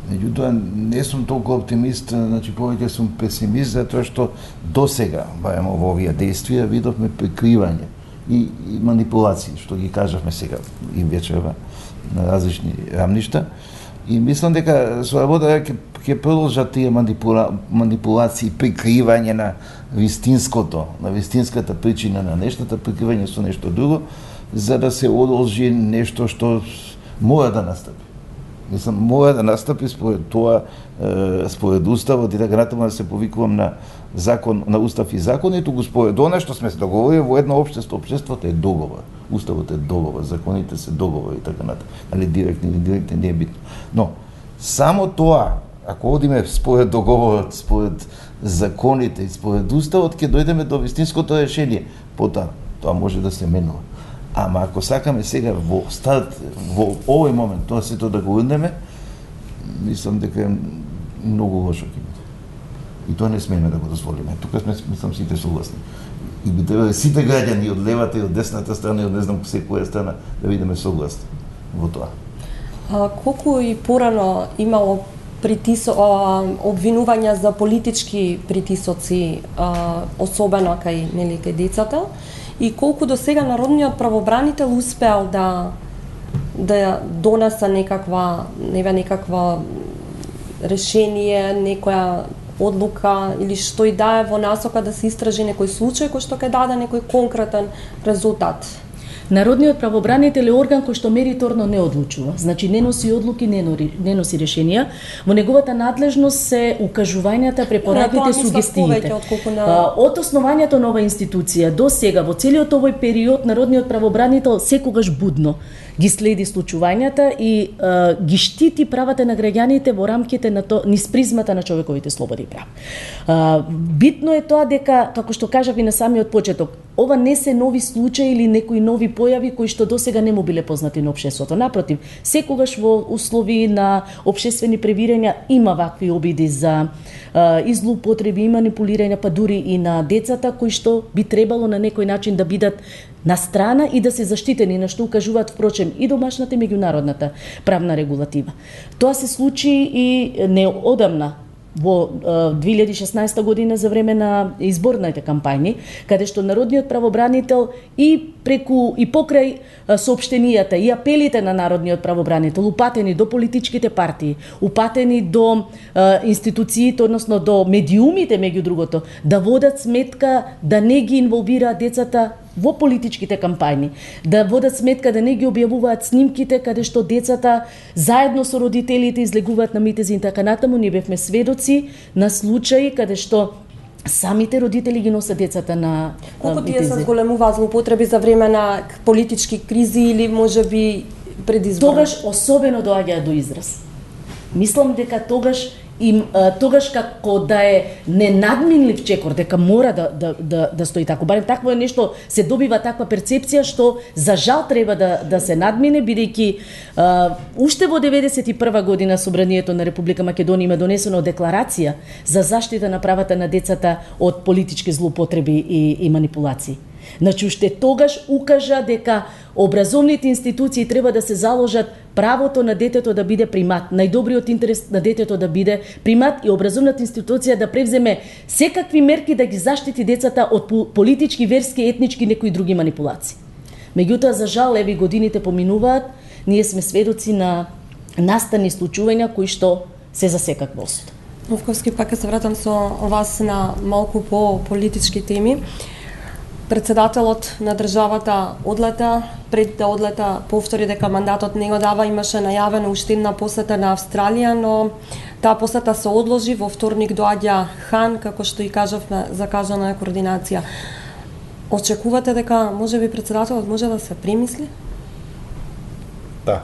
Меѓутоа, не сум толку оптимист, значи повеќе сум песимист, затоа што досега, барем во овие действија, видовме прикривање и манипулации, што ги кажавме сега и вечерва на различни рамништа. И мислам дека со работа ќе продолжат тие манипулации, прикривање на вистинското, на вистинската причина на нештата, прикривање со нешто друго, за да се одолжи нешто што мора да настапи. Мислам, мора да настапи според тоа, според уставот и така натаму, да се повикувам на закон, на устав и закон, и туку според она што сме се договорили во едно општество. Општеството е договор, уставот е договор, законите се договори и така натаму. Али директни или индиректни не е битно. Но само тоа, ако одиме според договорот, според законите и според уставот, ќе дојдеме до вистинското решение. Потоа, тоа може да се менува. Ама ако сакаме сега во старт, во овој момент, тоа сето да го урнеме, мислам дека е многу лошо ќе биде. И тоа не смееме да го дозволиме. Тука сме, мислам, сите согласни. И би требало сите граѓани од левата и од десната страна и од не знам секоја страна да бидеме согласни во тоа. Колку и порано имало обвинувања за политички притисоци, особено кај децата, и колку до сега народниот правобранител успеал да донесе некаква решение, некоја одлука или што и да е во насока да се истражи некој случај кој што ќе даде некој конкретен резултат. Народниот правобранител е орган кој што мериторно не одлучува, значи не носи одлуки, не носи решенија. Во неговата надлежност се укажувањата, препораките, сугестиите. Од основањето на оваа институција до сега, во целиот овој период, народниот правобранител секогаш будно ги следи случувањата и ги штити правата на граѓаните во рамките на низ призмата на човековите слободи и права. Битно е тоа дека, како што кажав и на самиот почеток, ова не се нови случаи или некои нови појави кои што досега не му биле познати на општеството. Напротив, секогаш во услови на општествени превирања има вакви обиди за и злоупотреби и манипулирање, па дури и на децата кои што би требало на некој начин да бидат на страна и да се заштитени, на што укажуваат впрочем и домашната и меѓународната правна регулатива. Тоа се случи и неодамна во 2016 година за време на изборните кампањи, каде што народниот правобранител и преку и покрај соопштенијата и апелите на народниот правобранител упатени до политичките партии, упатени до институциите, односно до медиумите меѓу другото, да водат сметка да не ги инволвираат децата во политичките кампањи, да водат сметка да не ги објавуваат снимките каде што децата заедно со родителите излегуваат на митези и така натаму. Ние бевме сведоци на случаи каде што самите родители ги носат децата на колку тие се зголемуваат злоупотреби за време на политички кризи или можеби предизборни? Тогаш особено доаѓаат до израз. Мислам дека тогаш како да е ненадминлив чекор, дека мора да стои тако. Барем такво е нешто, се добива таква перцепција што за жал треба да се надмине, бидејќи уште во 91 година Собранието на Република Македонија има донесено декларација за заштита на правата на децата од политички злоупотреби и манипулации. Значи, уште тогаш укажа дека образовните институции треба да се заложат правото на детето да биде примат, најдобриот интерес на детето да биде примат и образовната институција да превземе секакви мерки да ги заштити децата од политички, верски, етнички и некои други манипулации. Меѓутоа, за жал, еви годините поминуваат, ние сме сведоци на настани случувања кои што се за секаква осуда. Овковски, пак се вратам со вас на малку по политички теми. Председателот на државата одлета, пред да одлета повтори дека мандатот не го дава, имаше најавена уште една посета на Австралија, но таа посета се одложи, во вторник доаѓа Хан, како што и кажавме, закажана е координација. Очекувате дека можеби председателот може да се премисли? Да,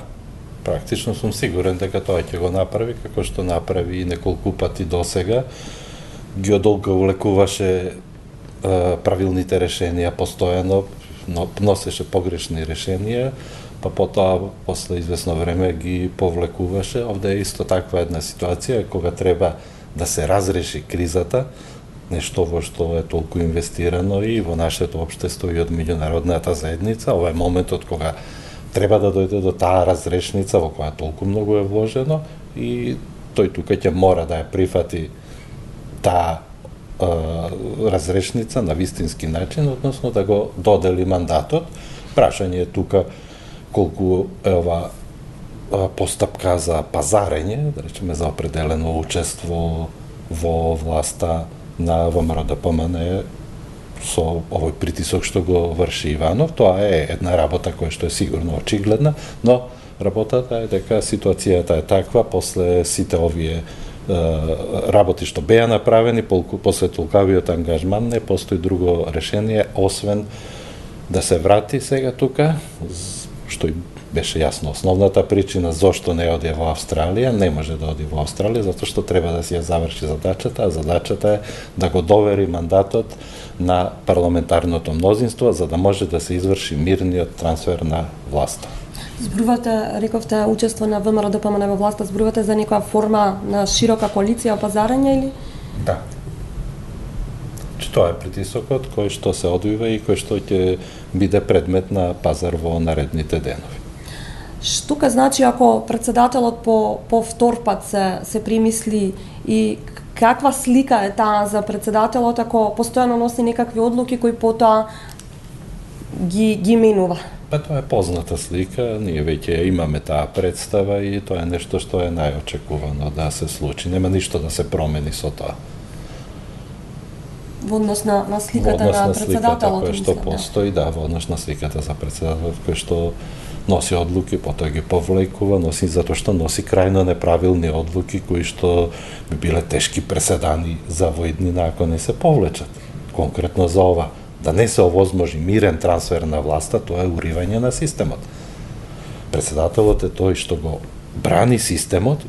практично сум сигурен дека тоа ќе го направи, како што направи и неколку пати досега. Ги одолговлекуваше правилните решенија постојано, но носеше погрешни решенија, па потоа после известно време ги повлекуваше. Овде е исто таква една ситуација кога треба да се разреши кризата, нешто во што е толку инвестирано и во нашето општество и од меѓународната заедница. Ова е моментот кога треба да дојде до таа разрешница во која толку многу е вложено и тој тука ќе мора да ја прифати таа разрешница на вистински начин, односно да го додели мандатот. Прашање е тука колку е ова постапка за пазарење, да речеме за определено учество во власта на ВМРО-ДПМН со овој притисок што го врши Иванов. Тоа е една работа која што е сигурно очигледна, но работата е дека ситуацијата е таква после сите овие работи што беа направени, после толкавиот ангажман, не постои друго решение, освен да се врати сега тука, што и беше јасно основната причина зошто не оди во Австралија, не може да оди во Австралија, затоа што треба да си ја заврши задачата, а задачата е да го довери мандатот на парламентарното мнозинство, за да може да се изврши мирниот трансфер на власта. Зборувате, рековте, учество на ВМРО-ДПМН во власта, зборувате за некоја форма на широка коалиција, опазарење или? Да. Тоа е притисокот кој што се одвива и кој што ќе биде предмет на пазар во наредните денови. Што ка значи ако председателот по втор пат се примисли и каква слика е таа за председателот ако постојано носи некакви одлуки кои потоа ги менува? Па тоа е позната слика, ние веќе имаме таа представа и тоа е нешто што е најочекувано да се случи. Нема ништо да се промени со тоа. Во однос на сликата на председателот, кој што постои, да, во однос на сликата за председателот кој што носи одлуки, потоа ги повлекува, носи затоа што носи крајно неправилни одлуки кои што би биле тешки преседани за воиднина ако не се повлечат. Конкретно за ова, да не се овозможи мирен трансфер на власта, тоа е уривање на системот. председателот е тој што го брани системот,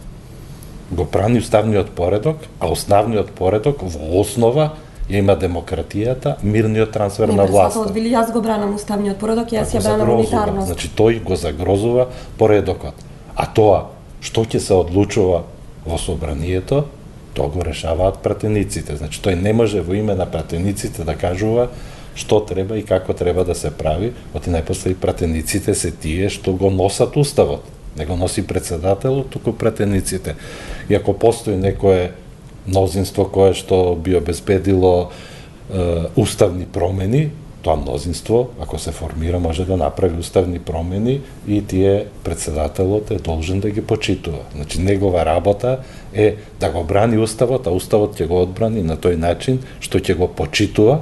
го брани уставниот поредок, а основниот поредок во основа ја има демократијата, мирниот трансфер на власта. Председателот вели јас го бранам уставниот поредок, јас ја бранам унитарност. Значи тој го загрозува поредокот. А тоа што ќе се одлучува во собранието, тоа го решаваат пратениците. Значи тој не може во име на пратениците да кажува што треба и како треба да се прави, оти најпосле и пратениците се тие што го носат уставот. Не го носи председателот, туку пратениците. И ако постои некое мнозинство кое што би обезбедило уставни промени, тоа мнозинство, ако се формира, може да направи уставни промени и тие председателот е должен да ги почитува. Значи, негова работа е да го брани уставот, а уставот ќе го одбрани на тој начин што ќе го почитува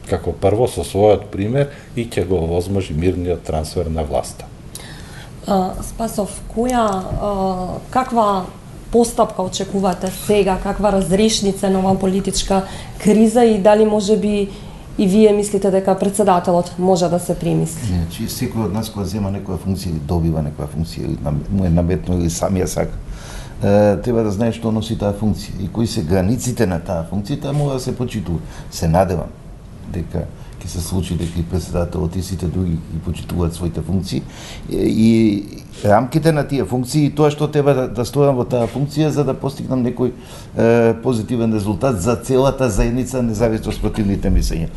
како прво со својот пример и ќе го овозможи мирниот трансфер на власта. Спасов, каква постапка очекувате сега, каква разрешница на оваа политичка криза и дали може би и вие мислите дека председателот може да се премисли? Значи, секој од нас кога зема некоја функција или добива некоја функција или му е наметно или самија сака, треба да знае што носи таа функција и кои се границите на таа функција, таа мора да се почитува. Се надевам дека ќе се случи дека и председателот и сите други ги почитуваат своите функции и рамките на тие функции и тоа што треба да сторам во таа функција за да постигнам некој позитивен резултат за целата заедница независно спротивните мислења.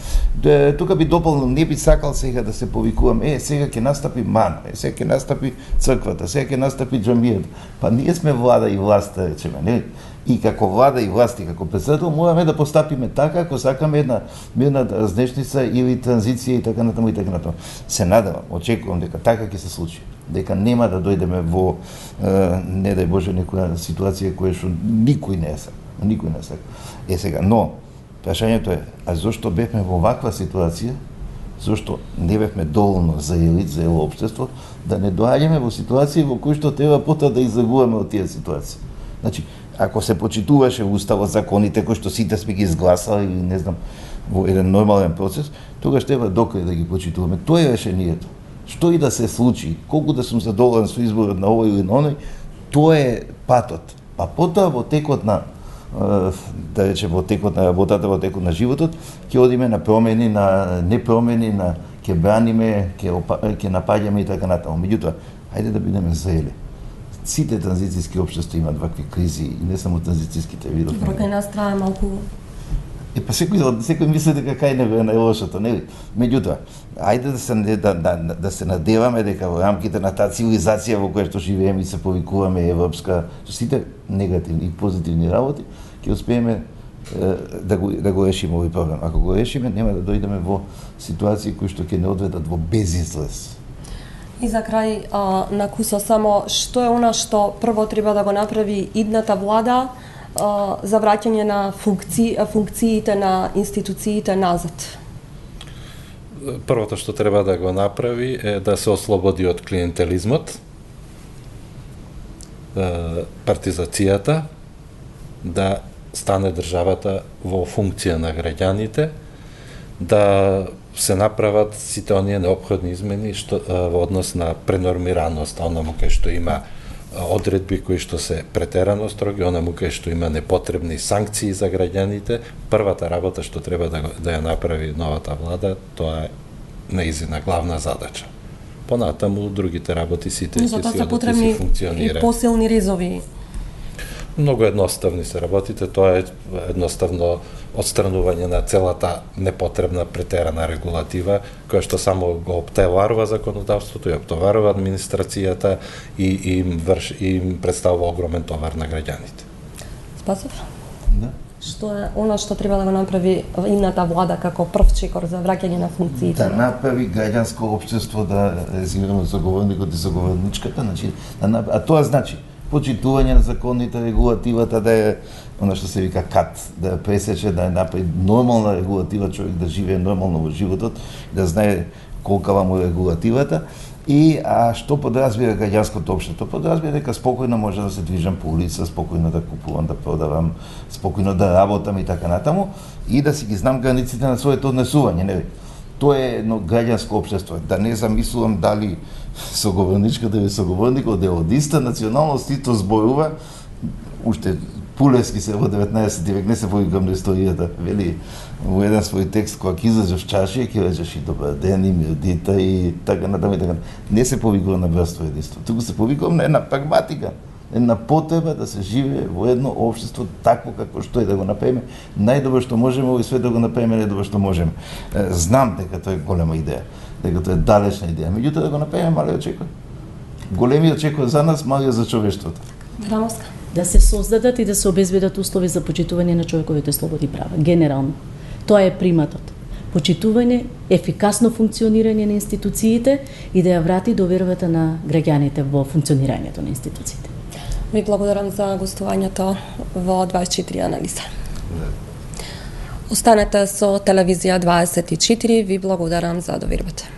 Тука би дополнил, не би сакал сега да се повикувам, сега ќе настапи мана, сега ќе настапи црквата, сега ќе настапи џамијата. Па ние сме влада и власт, речеме, не? И како влада и власт и како председател мораме да постапиме така ако сакаме една мирна разнешница или транзиција и така натаму и така натаму. Се надевам, очекувам дека така ќе се случи, дека нема да дојдеме во не дај Боже некоја ситуација која што никој не сака. Сега, но прашањето е, а зошто бевме во ваква ситуација? Зошто не бевме доволно заели општество да не доаѓаме во ситуација во кои што треба потоа да излегуваме од тие ситуации. Значи, ако се почитуваше уставот, законите кои што сите сме ги изгласали или не знам во еден нормален процес, тогаш треба докрај да ги почитуваме. Тоа е решението. Што и да се случи, колку да сум задоволен со изборот на овој или на оној, тоа е патот. А потоа во текот на да речем во текот на работата, во текот на животот, ќе одиме на промени, на непромени, на ќе браниме, ќе напаѓаме и така натаму. Меѓутоа, ајде да бидеме зрели. Сите транзицијски општества имаат вакви кризи и не само транзицијските видови. Добро, кај нас трае малку. Па секој мисли дека кај него е најлошото, нели? Меѓутоа, ајде да се надеваме дека во рамките на таа цивилизација во која што живееме и се повикуваме европска, со сите негативни и позитивни работи, ќе успееме да го решиме овој проблем. Ако го решиме, нема да дојдеме во ситуации кои што ќе не одведат во безизлез. И за крај на куса само, што е она што прво треба да го направи идната влада за враќање на функциите на институциите назад? Првото што треба да го направи е да се ослободи од клиентелизмот, партизацијата, да стане државата во функција на граѓаните, да се направат сите оние неопходни измени што во однос на пренормираност, онаму кај што има одредби кои што се претерано строги, онаму кај што има непотребни санкции за граѓаните. Првата работа што треба да ја направи новата влада, тоа е неизина главна задача. Понатаму другите работи сите ќе се потребни и посилни резови. Многу едноставни се работите, тоа е едноставно отстранување на целата непотребна претерана регулатива, која што само го оптоварува законодавството и оптоварува администрацијата и им представува огромен товар на граѓаните. Спасов? Да. Што е она што треба да го направи идната влада како прв чекор за враќање на функциите? Да направи граѓанско општество, да резимираме заговорникот и заговорничката, значи, а тоа значи почитување на законите, регулативата да е она што се вика кат, да ја пресече, да ја направи нормална регулатива, човек да живее нормално во животот, да знае колкава му регулативата и што подразбира граѓанското општество? Подразбира дека спокојно може да се движам по улица, спокојно да купувам, да продавам, спокојно да работам и така натаму и да си ги знам границите на своето однесување, нели? Тоа е едно граѓанско општество. Да не замислувам дали соговорничката или соговорникот е од иста националност и тоа зборува уште Пулевски се во 19 век, не се повикам на историјата, вели во еден свој текст, кога ќе излезеш в чашија, ќе речеш и добар ден, и мирдита, и така натаму и така. Не се повикува на братство и единство, туку се повикува на една прагматика, една потреба да се живее во едно општество такво како што е, да го направиме најдобро што можеме, овој свет да го направиме најдобро што можеме. Знам дека тоа е голема идеја, дека тоа е далечна идеја, меѓутоа да го направиме мали очекува. Големи очекува за нас, мали за човештвото. Грамовска. Да се создадат и да се обезбедат услови за почитување на човековите слободи и права. Генерално. Тоа е приматот. Почитување, ефикасно функционирање на институциите и да ја врати довербата на граѓаните во функционирањето на институциите. Ви благодарам за гостувањето во 24 анализа. Останете со телевизија 24, ви благодарам за довербата.